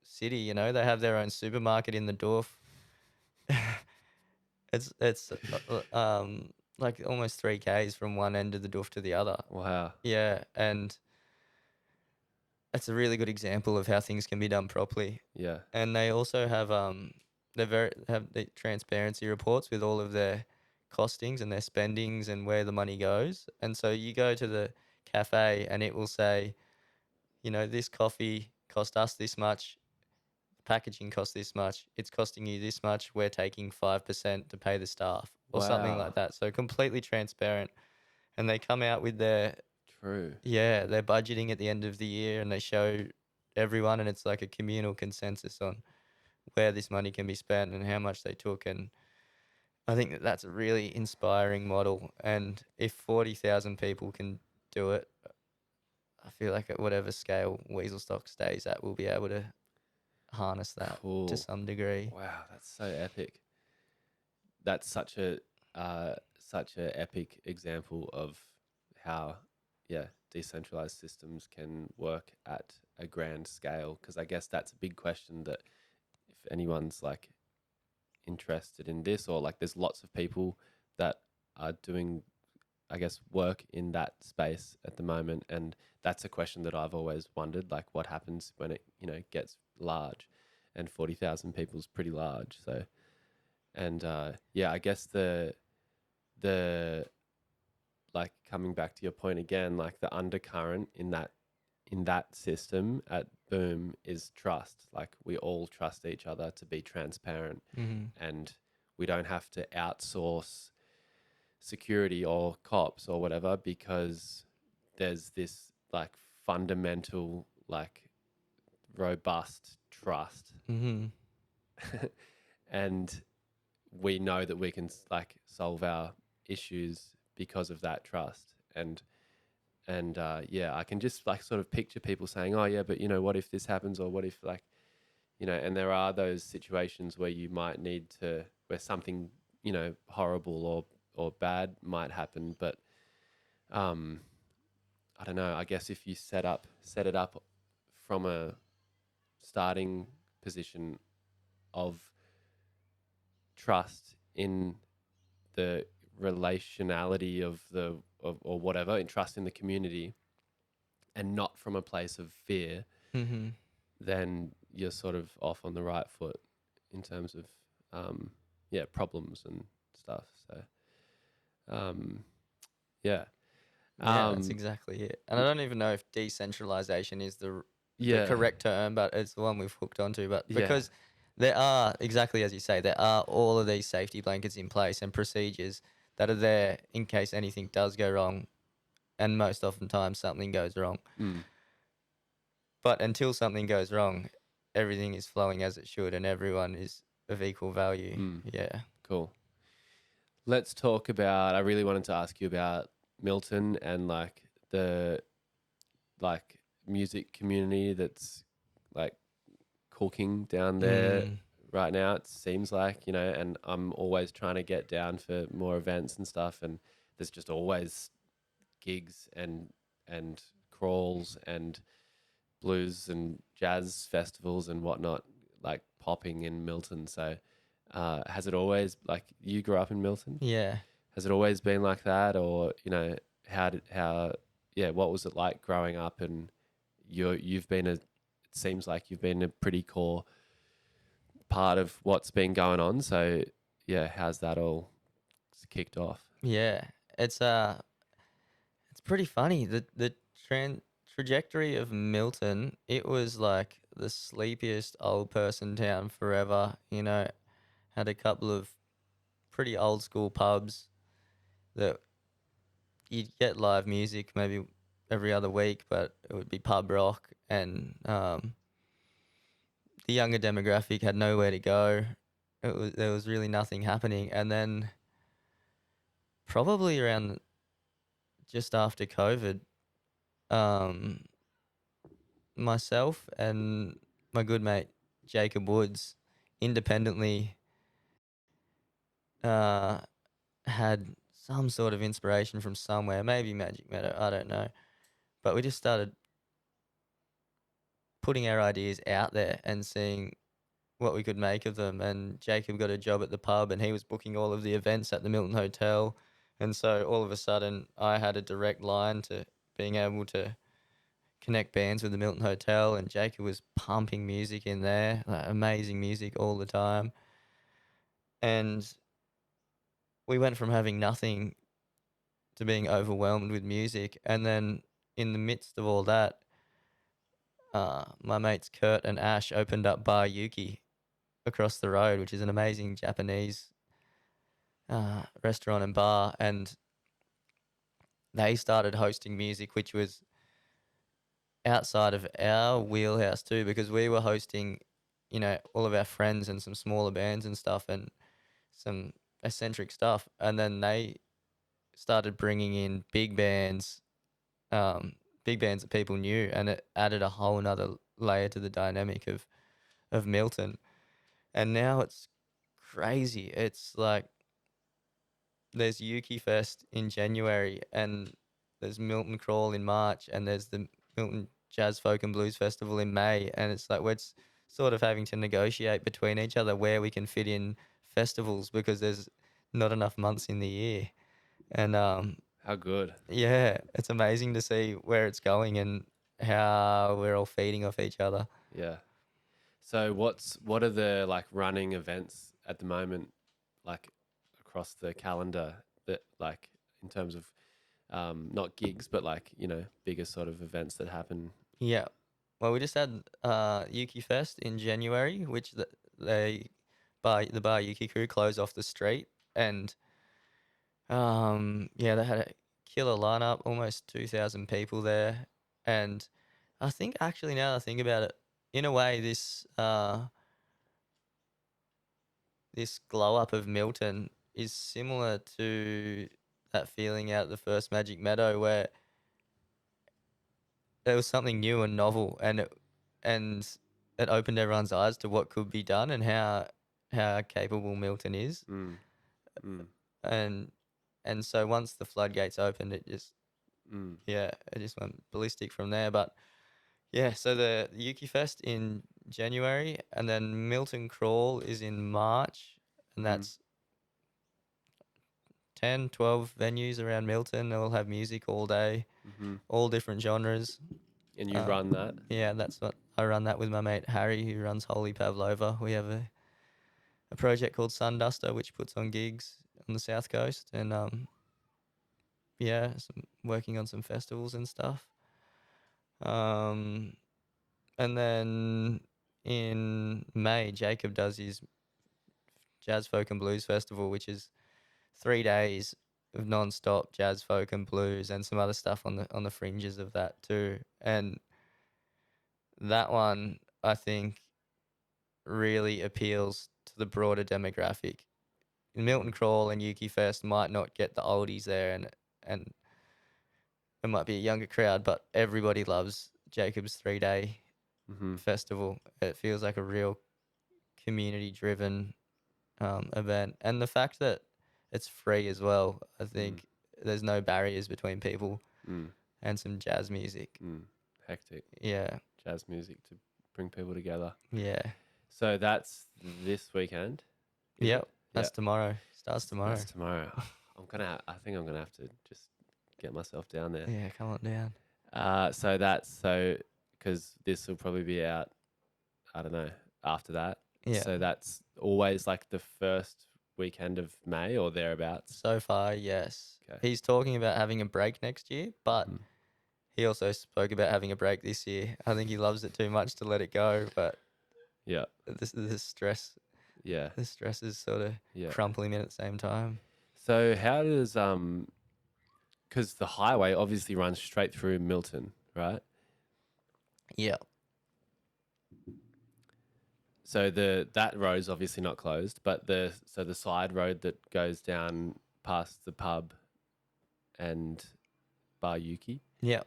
city, They have their own supermarket in the Dorf. It's like almost 3 k's from one end of the Dorf to the other. Wow. Yeah, and that's a really good example of how things can be done properly. Yeah. And they also have have the transparency reports with all of their costings and their spendings and where the money goes. And so you go to the cafe and it will say, this coffee cost us this much, packaging costs this much, it's costing you this much, we're taking 5% to pay the staff or something like Wow. that. So completely transparent. And they come out with True. their budgeting at the end of the year and they show everyone, and it's like a communal consensus on where this money can be spent and how much they took. And I think that that's a really inspiring model. And if 40,000 people can do it, I feel like at whatever scale Weaselstock stays at, we'll be able to harness that to Cool. some degree. Wow, that's so epic. That's such a epic example of how decentralized systems can work at a grand scale, because I guess that's a big question that if anyone's like interested in this, or like there's lots of people that are doing, I guess, work in that space at the moment, and that's a question that I've always wondered, like what happens when it gets large, and 40,000 people is pretty large. So, and I guess the like, coming back to your point again, like the undercurrent in that system at Boom is trust. Like we all trust each other to be transparent, Mm-hmm. and we don't have to outsource security or cops or whatever, because there's this like fundamental, like robust trust. Mm-hmm. And we know that we can like solve our issues because of that trust. And I can just like sort of picture people saying, oh yeah, but what if this happens, or what if, like, and there are those situations where you might need to, where something horrible or bad might happen. But I don't know, I guess if you set it up from a starting position of trust in the relationality or whatever, and trust in the community, and not from a place of fear, Mm-hmm. then you're sort of off on the right foot in terms of problems and stuff. So yeah. Yeah, that's Um exactly it. And I don't even know if decentralization is the yeah. correct term, but it's the one we've hooked onto. But Yeah. because there are, exactly as you say, there are all of these safety blankets in place and procedures that are there in case anything does go wrong, and most oftentimes something goes wrong. Mm, But until something goes wrong, everything is flowing as it should, and everyone is of equal value. mm, Yeah. cool. Let's talk about, I really wanted to ask you about Milton and like the like music community that's like cooking down there Mm. right now. It seems like, and I'm always trying to get down for more events and stuff, and there's just always gigs and crawls and blues and jazz festivals and whatnot, like popping in Milton. So has it always, like, you grew up in Milton? Yeah. Has it always been like that, or what was it like growing up? And you've been it seems like you've been a pretty core part of what's been going on. So yeah, how's that all kicked off? Yeah. It's pretty funny. The trajectory of Milton, it was like the sleepiest old person town forever. Had a couple of pretty old school pubs that you'd get live music maybe every other week, but it would be pub rock, and the younger demographic had nowhere to go. There was really nothing happening, and then probably around just after COVID, um, myself and my good mate Jacob Woods independently uh, had some sort of inspiration from somewhere, maybe Magic Meadow, I don't know. But we just started putting our ideas out there and seeing what we could make of them. And Jacob got a job at the pub and he was booking all of the events at the Milton Hotel. And so all of a sudden, I had a direct line to being able to connect bands with the Milton Hotel, and Jacob was pumping music in there, like amazing music all the time. And we went from having nothing to being overwhelmed with music, and then in the midst of all that, my mates Kurt and Ash opened up Bar Yuki across the road, which is an amazing Japanese restaurant and bar, and they started hosting music, which was outside of our wheelhouse too, because we were hosting, all of our friends and some smaller bands and stuff, and some eccentric stuff, and then they started bringing in um, big bands that people knew, and it added a whole nother layer to the dynamic of Milton. And now it's crazy. It's like there's Yuki Fest in January, and there's Milton Crawl in March, and there's the Milton Jazz Folk and Blues Festival in May, and it's like sort of having to negotiate between each other where we can fit in festivals because there's not enough months in the year. And How good. yeah, it's amazing to see where it's going and how we're all feeding off each other. Yeah. So what are the like running events at the moment, like across the calendar that like in terms of not gigs but like bigger sort of events that happen? Yeah. Well, we just had Yuki Fest in January, which the bar Yuki crew closed off the street, and yeah, they had a killer lineup, almost 2,000 people there, and I think actually now that I think about it, in a way, this glow up of Milton is similar to that feeling out at the first Magic Meadow where there was something new and novel, and it opened everyone's eyes to what could be done and how capable Milton is. Mm. Mm. And so once the floodgates opened, Mm. it just went ballistic from there. But yeah, so the Yuki Fest in January, and then Milton Crawl is in March, and Mm. that's 10, 12 venues around Milton. They'll have music all day, Mm-hmm. all different genres. And you run that? Yeah, that's what I run that with my mate Harry, who runs Holy Pavlova. We have a project called Sunduster, which puts on gigs on the South Coast, and working on some festivals and stuff. Um, and then in May, Jacob does his Jazz Folk and Blues Festival, which is 3 days of non-stop jazz, folk, and blues, and some other stuff on the fringes of that too. And that one, I think, really appeals to the broader demographic. Milton Mm. Crawl and Yuki Fest might not get the oldies there, and it might be a younger crowd, but everybody loves Jacob's 3 day Mm-hmm. festival. It feels like a real community driven event, and the fact that it's free as well. I Mm. think there's no barriers between people Mm. and some jazz music. Mm. Hectic Yeah, jazz music to bring people together. yeah, So that's this weekend, is yep. it? Yeah, That's tomorrow. Starts tomorrow. that's tomorrow. I think I'm gonna have to just get myself down there. Yeah, come on down. So because this will probably be out, I don't know, after that. Yeah. So that's always like the first weekend of May or thereabouts. So far, yes. Okay. He's talking about having a break next year, but Mm. he also spoke about having a break this year. I think he loves it too much to let it go, but Yeah, the stress yeah, is sort of yeah. crumpling in at the same time. So how does because the highway obviously runs straight through Milton, right? Yeah. So that road's obviously not closed, but the side road that goes down past the pub and Bar Yuki, Yeah.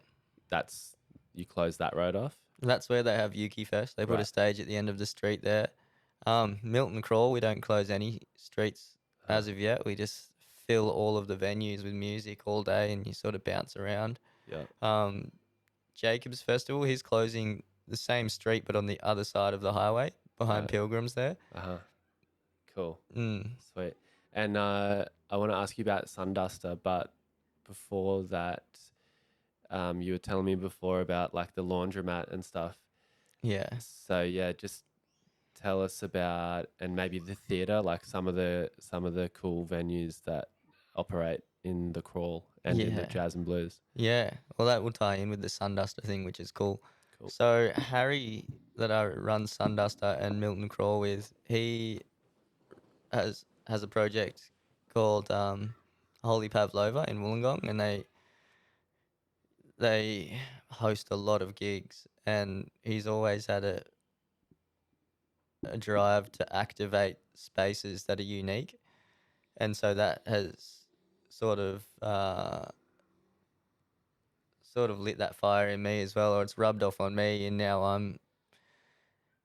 that's you close that road off. That's where they have Yuki Fest. They put a Right. stage at the end of the street there. Milton Crawl, we don't close any streets as of yet. We just fill all of the venues with music all day, and you sort of bounce around. Yeah. Jacob's Festival, he's closing the same street but on the other side of the highway behind Right. Pilgrims there. Uh-huh. Cool. Mm. Sweet. And I want to ask you about Sunduster, but before that, you were telling me before about like the laundromat and stuff. Yeah. So yeah, just tell us about, and maybe the theatre, like some of the cool venues that operate in the crawl and in the Yeah. jazz and blues. Yeah. Well, that will tie in with the Sunduster thing, which is cool. Cool. So Harry, that I run Sunduster and Milton Crawl with, he has a project called Holy Pavlova in Wollongong, and they host a lot of gigs, and he's always had a drive to activate spaces that are unique, and so that has sort of uh, sort of lit that fire in me as well, or it's rubbed off on me, and now I'm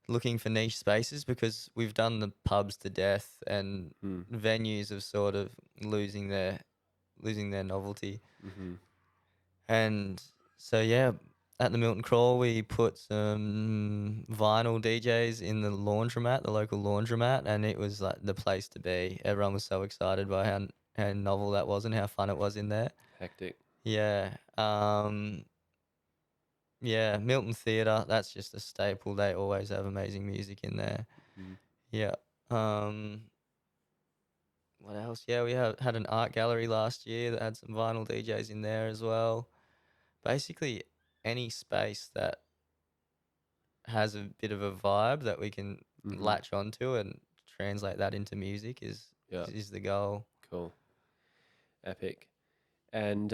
looking for niche spaces because we've done the pubs to death, and Mm. venues are sort of losing their novelty. Mm-hmm. And so yeah, at the Milton Crawl we put some vinyl DJs in the laundromat, the local laundromat, and it was like the place to be. Everyone was so excited by how novel that was and how fun it was in there. Hectic. Yeah. Yeah, Milton Theatre, that's just a staple. They always have amazing music in there. Mm. Yeah. Um, what else? Yeah, we had an art gallery last year that had some vinyl DJs in there as well. Basically, any space that has a bit of a vibe that we can Mm-hmm. latch onto and translate that into music Yeah. is the goal. Cool. Epic. And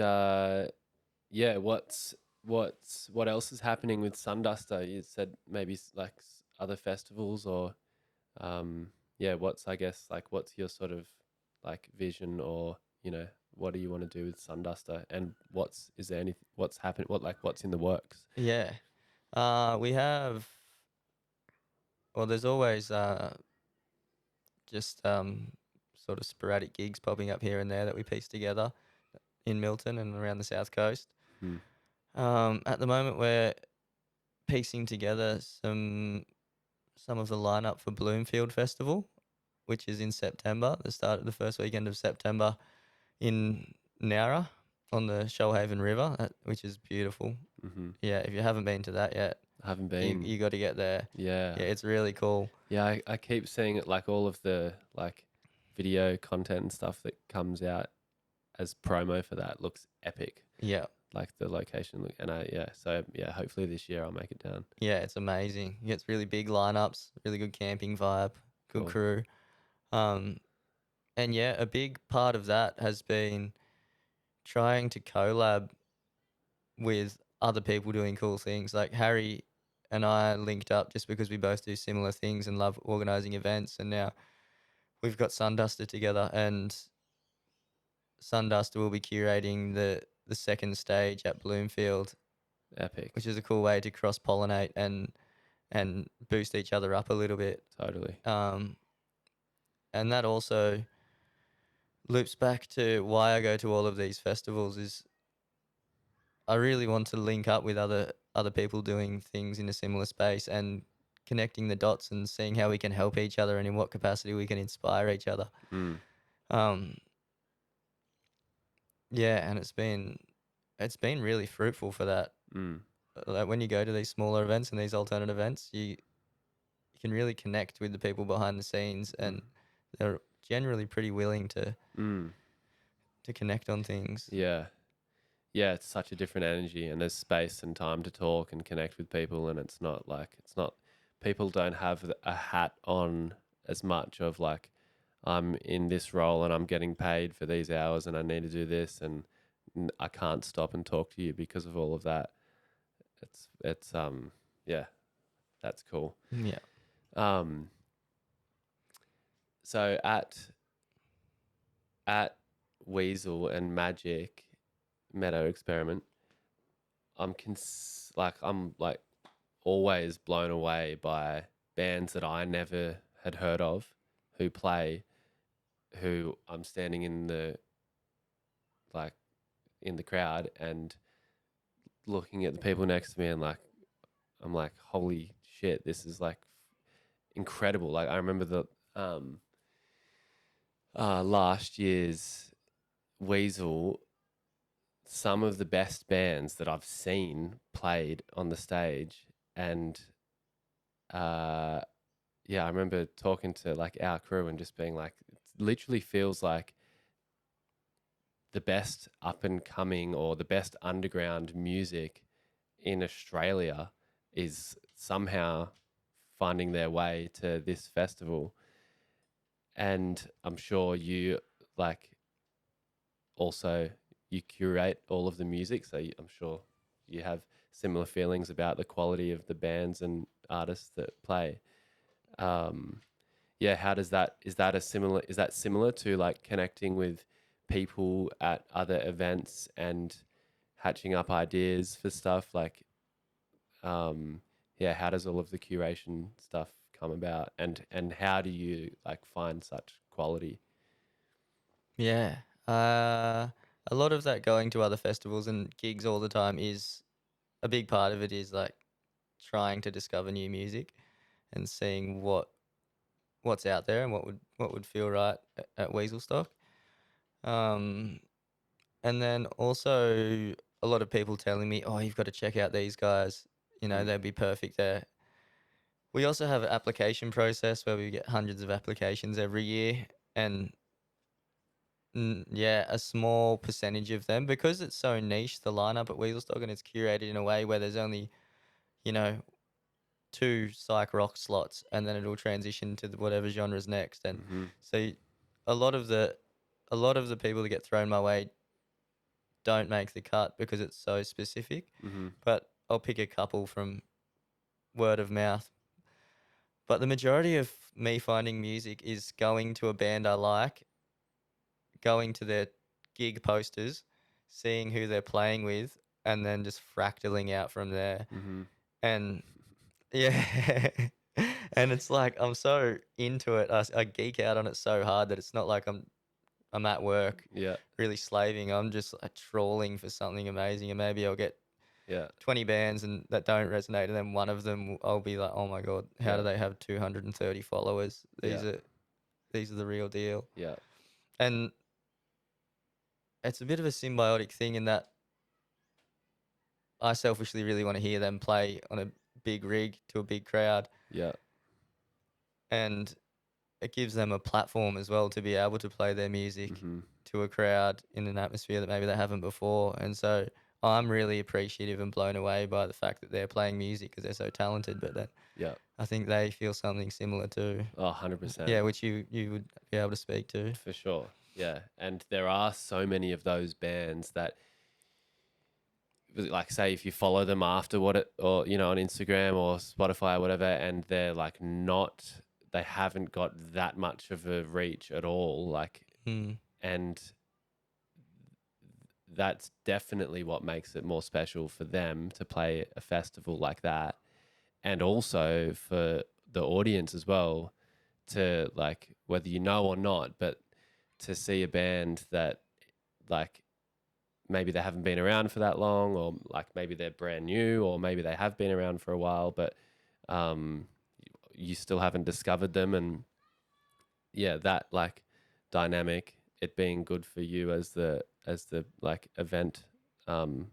yeah, what else is happening with Sunduster? You said maybe like other festivals or yeah, what's, I guess, like what's your sort of like vision, or what do you want to do with Sunduster, and is there anything, what's happening, what's in the works? Yeah. We have, well, there's always just sort of sporadic gigs popping up here and there that we piece together in Milton and around the South Coast. Hmm. At the moment, we're piecing together some of the lineup for Bloomfield Festival, which is in September, the first weekend of September in Nowra on the Shoalhaven River, which is beautiful. Mm-hmm. Yeah, if you haven't been to that yet, I haven't you been. you got to get there. Yeah. Yeah, it's really cool. Yeah, I keep seeing it, like all of the like video content and stuff that comes out as promo for that looks epic. Yeah, Like the location look, and so yeah, hopefully this year I'll make it down. yeah, it's amazing. It gets really big lineups, really good camping vibe, good Cool. crew. Um, and yeah, a big part of that has been trying to collab with other people doing cool things. Like Harry and I linked up just because we both do similar things and love organizing events. And now we've got Sunduster together, and Sunduster will be curating the second stage at Bloomfield, Epic. which is a cool way to cross pollinate and boost each other up a little bit. Totally. And that also loops back to why I go to all of these festivals. Is I really want to link up with other people doing things in a similar space and connecting the dots and seeing how we can help each other and in what capacity we can inspire each other. Mm. Um, yeah, and it's been really fruitful for that. Mm. Like when you go to these smaller events and these alternate events, you can really connect with the people behind the scenes, and they're generally pretty willing Mm. to connect on things. Yeah. Yeah, it's such a different energy, and there's space and time to talk and connect with people, and it's not people don't have a hat on as much of like, I'm in this role and I'm getting paid for these hours and I need to do this, and I can't stop and talk to you because of all of that. It's yeah, that's cool. Yeah. So at Weasel and Magic Meadow Experiment, I'm like always blown away by bands that I never had heard of who play, who I'm standing in the crowd and looking at the people next to me, and like I'm like, holy shit, this is like incredible. Like I remember the last year's Weasel, some of the best bands that I've seen played on the stage, and yeah, I remember talking to like our crew and just being like, it literally feels like the best up and coming or the best underground music in Australia is somehow finding their way to this festival. And I'm sure you like also you curate all of the music, so I'm sure you have similar feelings about the quality of the bands and artists that play. Um, yeah, how does that is that similar to like connecting with people at other events and hatching up ideas for stuff like yeah, how does all of the curation stuff come about, and how do you like find such quality? Yeah. Uh, a lot of that going to other festivals and gigs all the time is a big part of it is like trying to discover new music and seeing what's out there and what would feel right at Weaselstock. Um, and then also a lot of people telling me, "Oh, you've got to check out these guys. You know, Mm. they'd be perfect there." We also have an application process where we get hundreds of applications every year, and yeah, a small percentage of them because it's so niche, the lineup at Weaselstock, and it's curated in a way where there's only you know two psych rock slots, and then it'll transition to whatever genre's next. And Mm-hmm. so a lot of the a lot of the people that get thrown my way don't make the cut because it's so specific. Mm-hmm. But I'll pick a couple from word of mouth. But the majority of me finding music is going to a band I like, going to their gig posters, seeing who they're playing with, and then just fractaling out from there. Mm-hmm. And yeah. And it's like I'm so into it. I geek out on it so hard that it's not like I'm at work Yeah. really slaving. I'm just like trawling for something amazing, and maybe I'll get Yeah. 20 bands and that don't resonate, and then one of them I'll be like, oh my god, how Yeah. do they have 230 followers? Yeah. These are the real deal. Yeah. And it's a bit of a symbiotic thing in that I selfishly really want to hear them play on a big rig to a big crowd, Yeah. and it gives them a platform as well to be able to play their music Mm-hmm. to a crowd in an atmosphere that maybe they haven't before. And so I'm really appreciative and blown away by the fact that they're playing music because they're so talented. But then Yeah. I think they feel something similar too. Oh, 100%. Yeah, which you would be able to speak to. For sure. Yeah. And there are so many of those bands that like say if you follow them after what it or on Instagram or Spotify or whatever, and they're like not they haven't got that much of a reach at all, like, Mm. and that's definitely what makes it more special for them to play a festival like that, and also for the audience as well, to like whether you know or not, but to see a band that like maybe they haven't been around for that long, or like maybe they're brand new, or maybe they have been around for a while, but um, you still haven't discovered them. And yeah, that like dynamic, it being good for you as the like event um,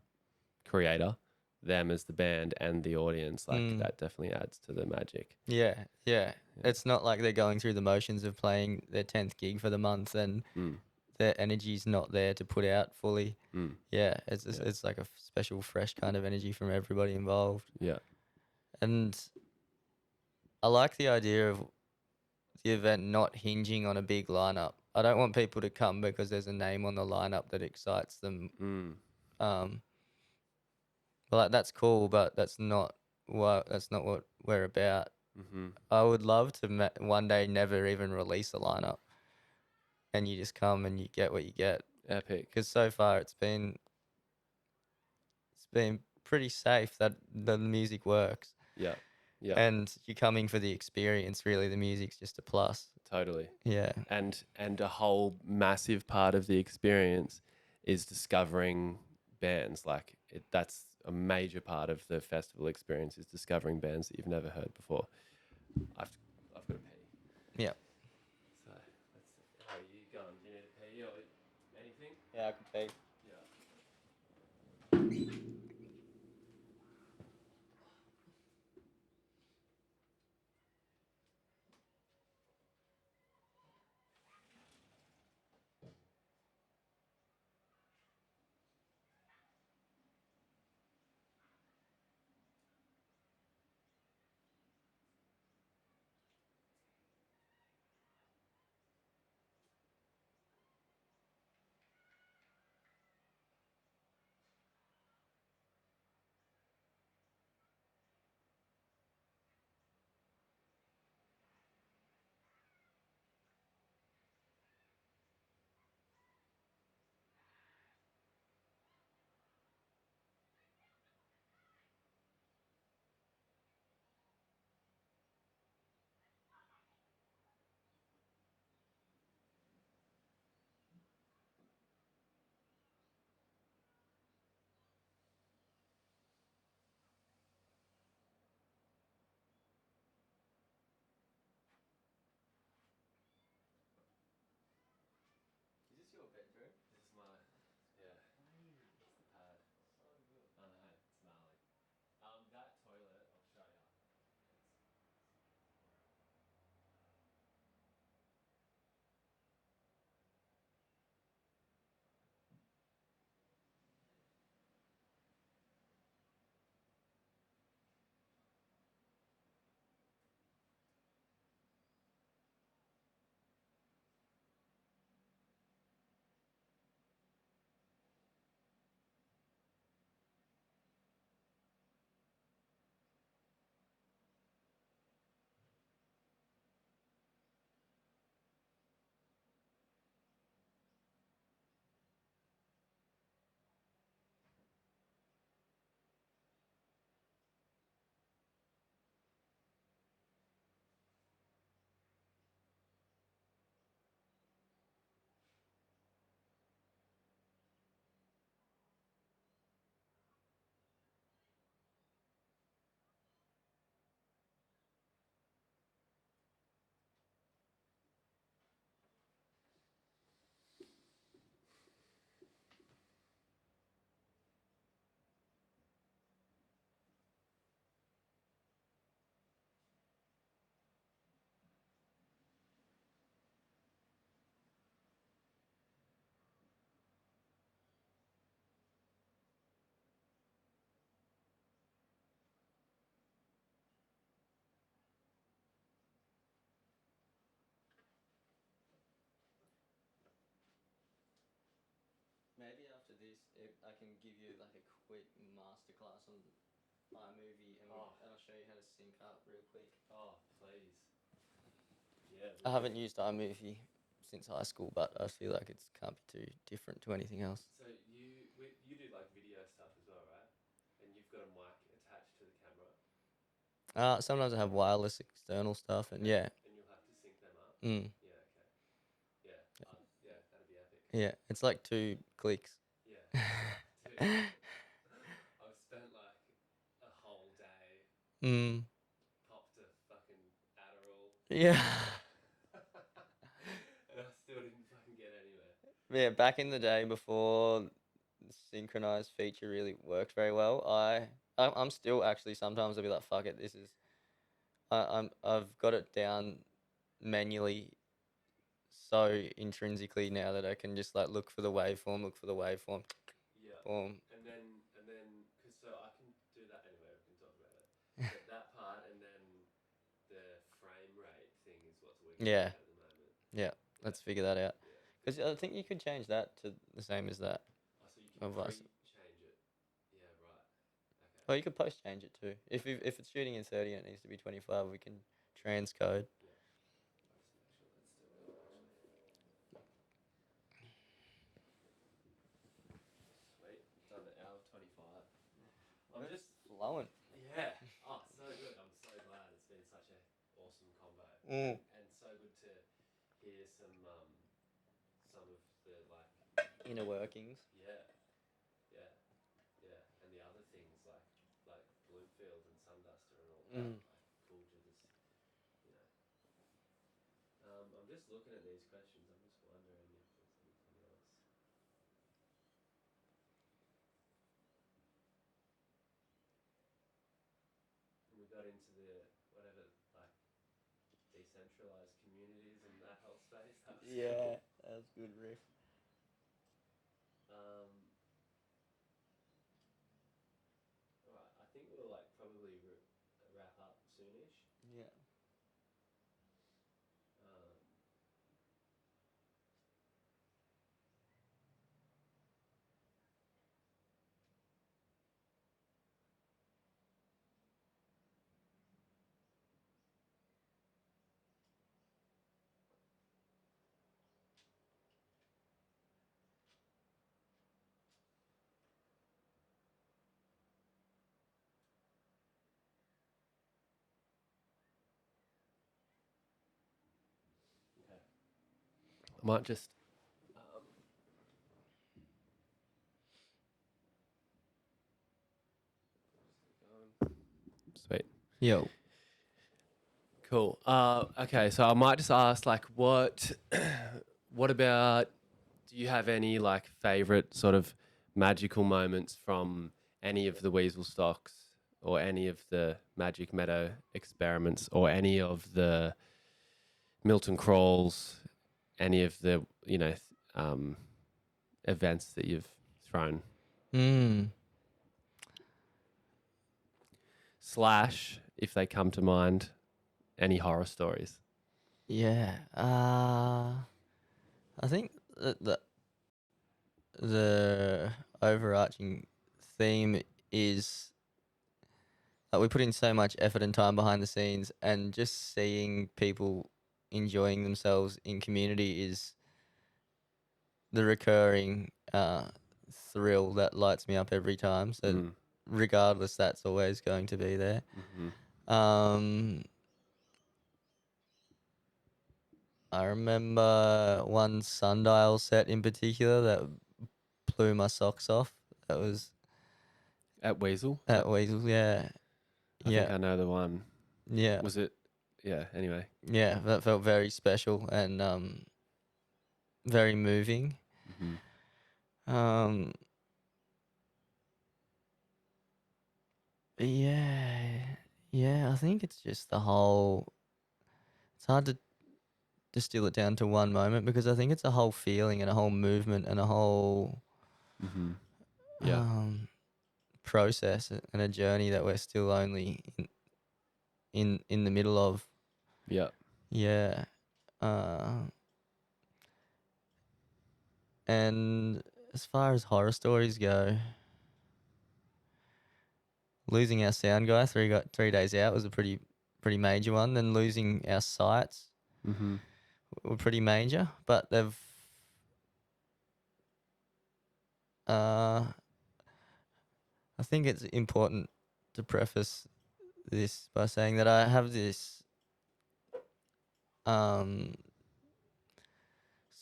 creator, them as the band and the audience, like Mm. that definitely adds to the magic. Yeah, yeah. Yeah. It's not like they're going through the motions of playing their 10th gig for the month and Mm, their energy's not there to put out fully. mm, Yeah, it's yeah. it's like a special, fresh kind of energy from everybody involved. Yeah. And I like the idea of the event not hinging on a big lineup. I don't want people to come because there's a name on the lineup that excites them. Mm, Um, well, that's cool, but that's not what we're about. mm-hmm. I would love to one day never even release a lineup, and you just come and you get what you get. Epic. Because so far it's been pretty safe that the music works, Yeah. Yeah. and you're coming for the experience. Really, the music's just a plus. Totally. Yeah. And a whole massive part of the experience is discovering bands. Like that's a major part of the festival experience, is discovering bands that you've never heard before. I've I've got to pee. Yeah. So how are you going? Do you need to pee or anything? Yeah, I can pay. Yeah. I can give you like a quick masterclass on iMovie, and I'll show you how to sync up real quick. Oh, please. Yeah. I haven't used iMovie since high school, but I feel like it can't be too different to anything else. So you do like video stuff as well, right? And you've got a mic attached to the camera. Sometimes I have wireless external stuff, and yeah. And you'll have to sync them up. Mm. Yeah. Okay. Yeah. Yeah. That'd be epic. Yeah, it's like 2 clicks. Yeah. Dude, I've spent like a whole day Mm. popped a fucking Adderall. Yeah. And I still didn't fucking get anywhere. Yeah, back in the day before the synchronized feature really worked very well, I'm still actually sometimes I'll be like, fuck it, this is I've got it down manually so intrinsically now that I can just like look for the waveform. Yeah. Boom. And then, cause so I can do that anyway. We can talk about it. But that part, and then the frame rate thing is what's wicked Yeah. at the moment. Yeah, let's figure that out. Yeah. Because I think you could change that to the same as that. Oh, so you can change it. Yeah. Right. Okay. Or you could post change it too. If it's shooting in 30 and it needs to be 25, we can transcode. Yeah. Let's do it actually. Sweet. Done the hour 25. I'm just Flowing. Yeah. Oh, so good. I'm so glad. It's been such a awesome combo. Mm. And so good to hear some of the like Inner workings. yeah. And the other things like Bloomfield and Sunduster and all that. Mm. Like cool to just I'm just looking at these questions. I'm just wondering if there's anything else. And we got into the whatever like decentralized communities and that whole space. That was Yeah, that was good riff. Alright, I think we'll like probably wrap up soonish. Yeah. Okay. I might just Sweet. Yo. Cool. Okay, so I might just ask, like, what about? Do you have any like favorite sort of magical moments from any of the Weasel stocks, or any of the Magic Meadow experiments, or any of the Milton crawls, any of the events that you've thrown? Slash, if they come to mind, any horror stories? Yeah. I think the overarching theme is that we put in so much effort and time behind the scenes, and just seeing people enjoying themselves in community is the recurring thrill that lights me up every time. So regardless, that's always going to be there. I remember one sundial set in particular that blew my socks off. That was At Weasel? at Weasel, yeah. I think I know the one. Yeah. Was it? Yeah, anyway. Yeah, that felt very special and very moving. Yeah, I think it's just the whole. It's hard to distill it down to one moment, because I think it's a whole feeling and a whole movement and a whole process and a journey that we're still only in the middle of. Yeah. Yeah. And as far as horror stories go, losing our sound guy 3 days out was a pretty major one. Then losing our sites Mm-hmm. were pretty major, but they've I think it's important to preface this by saying that I have this um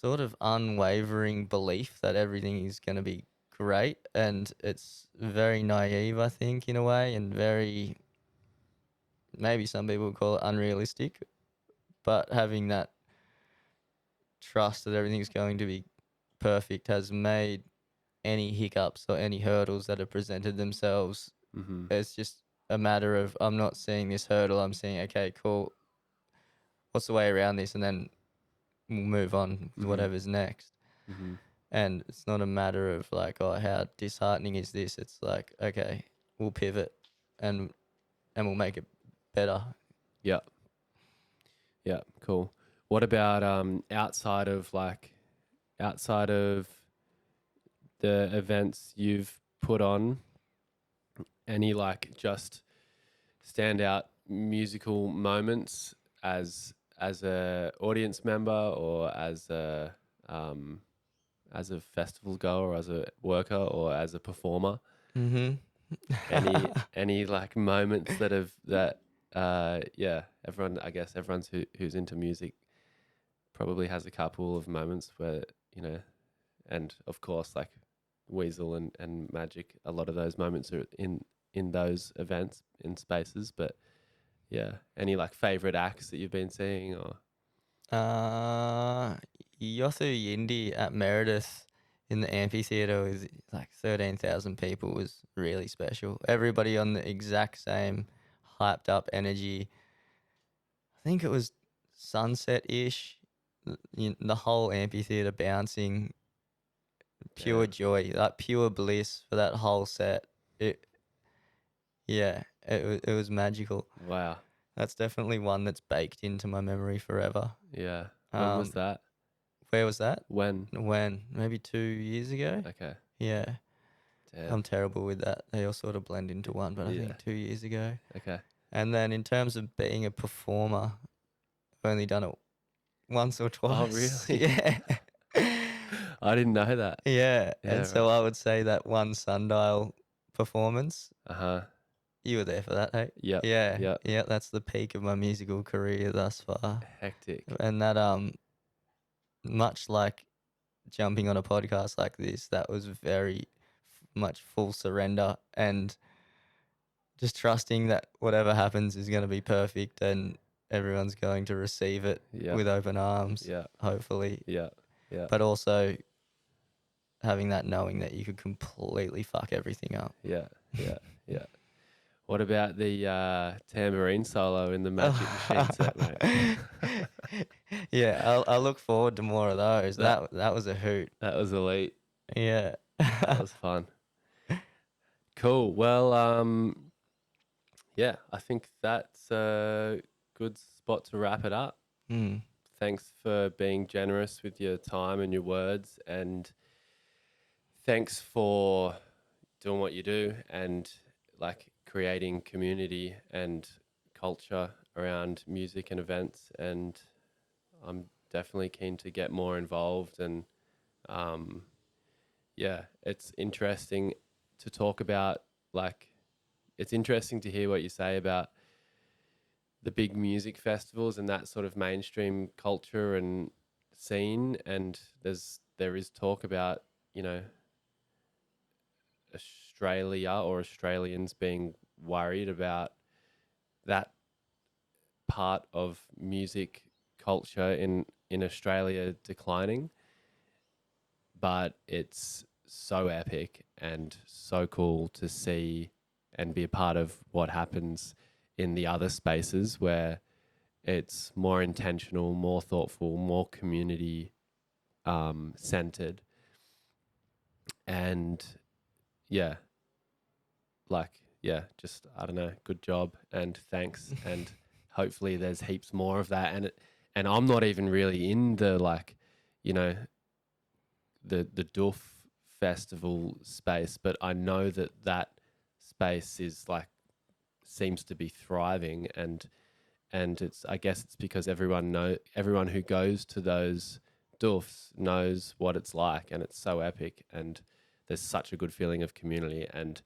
sort of unwavering belief that everything is going to be great, and it's very naive, I think, in a way, and very, maybe some people would call it unrealistic, but having that trust that everything's going to be perfect has made any hiccups or any hurdles that have presented themselves, Mm-hmm. it's just a matter of, I'm not seeing this hurdle, I'm seeing, okay, cool, what's the way around this, and then we'll move on with Mm-hmm. whatever's next. Mm-hmm. And it's not a matter of like, oh, how disheartening is this? It's like, okay, we'll pivot and we'll make it better. Yeah. Yeah. Cool. What about outside of the events you've put on? Any like just standout musical moments as a audience member or um, as a festival goer or as a worker or as a performer? Mm-hmm. Any like moments that have that yeah, everyone, I guess everyone's who's into music probably has a couple of moments where, you know, and of course like Weasel and Magic, a lot of those moments are in those events in spaces. But yeah, any like favorite acts that you've been seeing or uh, Yothu Yindi at Meredith in the amphitheater with like 13,000 people was really special. Everybody on the exact same hyped up energy. I think it was sunset-ish. The whole amphitheater bouncing, pure yeah, joy, like pure bliss for that whole set. It, yeah, it was magical. wow, That's definitely one that's baked into my memory forever. yeah, when was Um, that? where was that? When? When? Maybe 2 years ago? Okay, Yeah. damn, I'm terrible with that. They all sort of blend into one, but I yeah, think 2 years ago. okay. And then in terms of being a performer, I've only done it once or Oh twice. really? Yeah. I didn't know that. Yeah. Yeah, And so right. I would say that one Sundial performance, Uh-huh. you were there for that, hey? Yep, Yeah. yep. Yeah, that's the peak of my musical career thus far. Hectic. And that much like jumping on a podcast like this, that was very much full surrender and just trusting that whatever happens is going to be perfect and everyone's going to receive it Yep, with open arms, yep, hopefully. yep, yep, But also having that knowing that you could completely fuck everything up. yeah, yeah, yeah. What about the tambourine solo in the Magic Machine set, mate? Yeah, I'll look forward to more of those. that That was a hoot. that was elite. Yeah. That was fun. Cool. Well, yeah, I think that's a good spot to wrap it up. Mm. Thanks for being generous with your time and your words, and thanks for doing what you do and like creating community and culture around music and events. And I'm definitely keen to get more involved. And yeah, it's interesting to talk about, like, it's interesting to hear what you say about the big music festivals and that sort of mainstream culture and scene. And there is talk about, you know, Australia or Australians being worried about that part of music culture in Australia declining. But it's so epic and so cool to see and be a part of what happens in the other spaces where it's more intentional, more thoughtful, more community centered. And yeah, like, yeah, just, I don't know, good job and thanks. And hopefully there's heaps more of that. And I'm not even really in the, like, you know, the doof festival space, but I know that space is like seems to be thriving, and it's, I guess it's because everyone who goes to those doofs knows what it's like, and it's so epic, and there's such a good feeling of community, and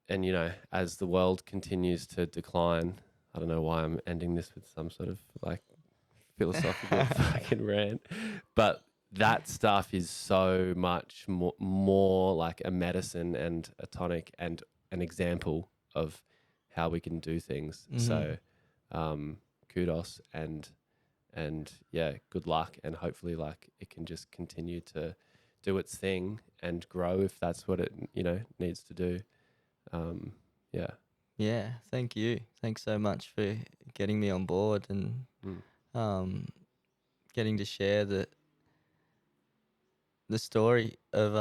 you know, as the world continues to decline, I don't know why I'm ending this with some sort of like philosophical fucking rant, but that stuff is so much more like a medicine and a tonic and an example of how we can do things. So kudos, and yeah, good luck, and hopefully like it can just continue to do its thing and grow if that's what it, you know, needs to do. Yeah. Yeah, thank you. Thanks so much for getting me on board and getting to share the story of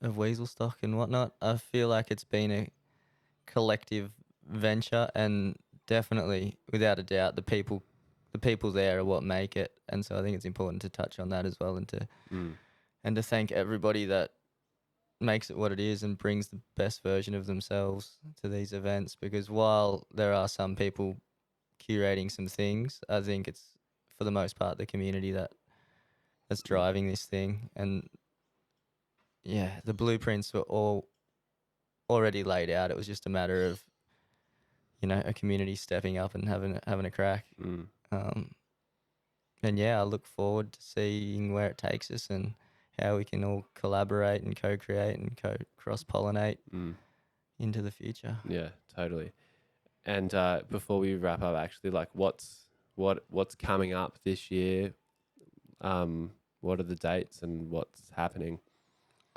Weaselstock and whatnot. I feel like it's been a collective venture, and definitely, without a doubt, the people there are what make it. And so I think it's important to touch on that as well, and to thank everybody that makes it what it is and brings the best version of themselves to these events. Because while there are some people curating some things, I think it's for the most part the community that's driving this thing. And yeah, the blueprints were all already laid out. It was just a matter of, you know, a community stepping up and having a crack. And yeah, I look forward to seeing where it takes us and how we can all collaborate and co-create and cross-pollinate into the future. Yeah, totally. And before we wrap up, actually, like what's coming up this year? What are the dates and what's happening?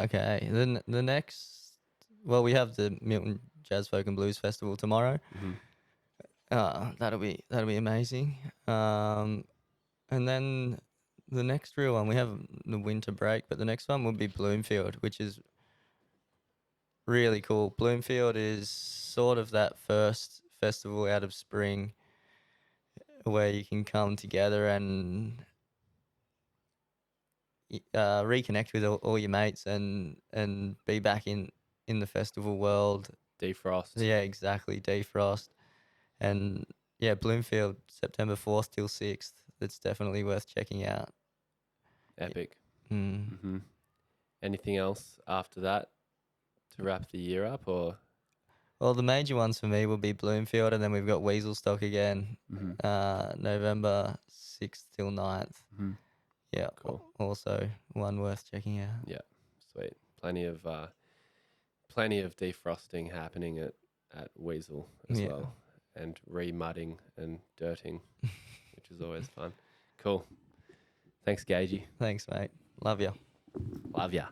Okay, then the next, well, we have the Milton Jazz Folk and Blues Festival tomorrow. That'll be amazing. And then the next real one, we have the winter break, but the next one will be Bloomfield, which is really cool. Bloomfield is sort of that first festival out of spring where you can come together and reconnect with all your mates and be back in the festival world. Defrost. Yeah, exactly. Defrost. And yeah, Bloomfield, September 4th till 6th. It's definitely worth checking out. Epic. Anything else after that to wrap the year up, or? Well, the major ones for me will be Bloomfield, and then we've got Weaselstock again, November 6th till 9th. Yeah, cool. Also one worth checking out. Yeah, sweet. Plenty of defrosting happening at Weasel as well, and re-mudding and dirting, which is always fun. Cool. Thanks, Gagey. Thanks, mate. Love ya. Love ya.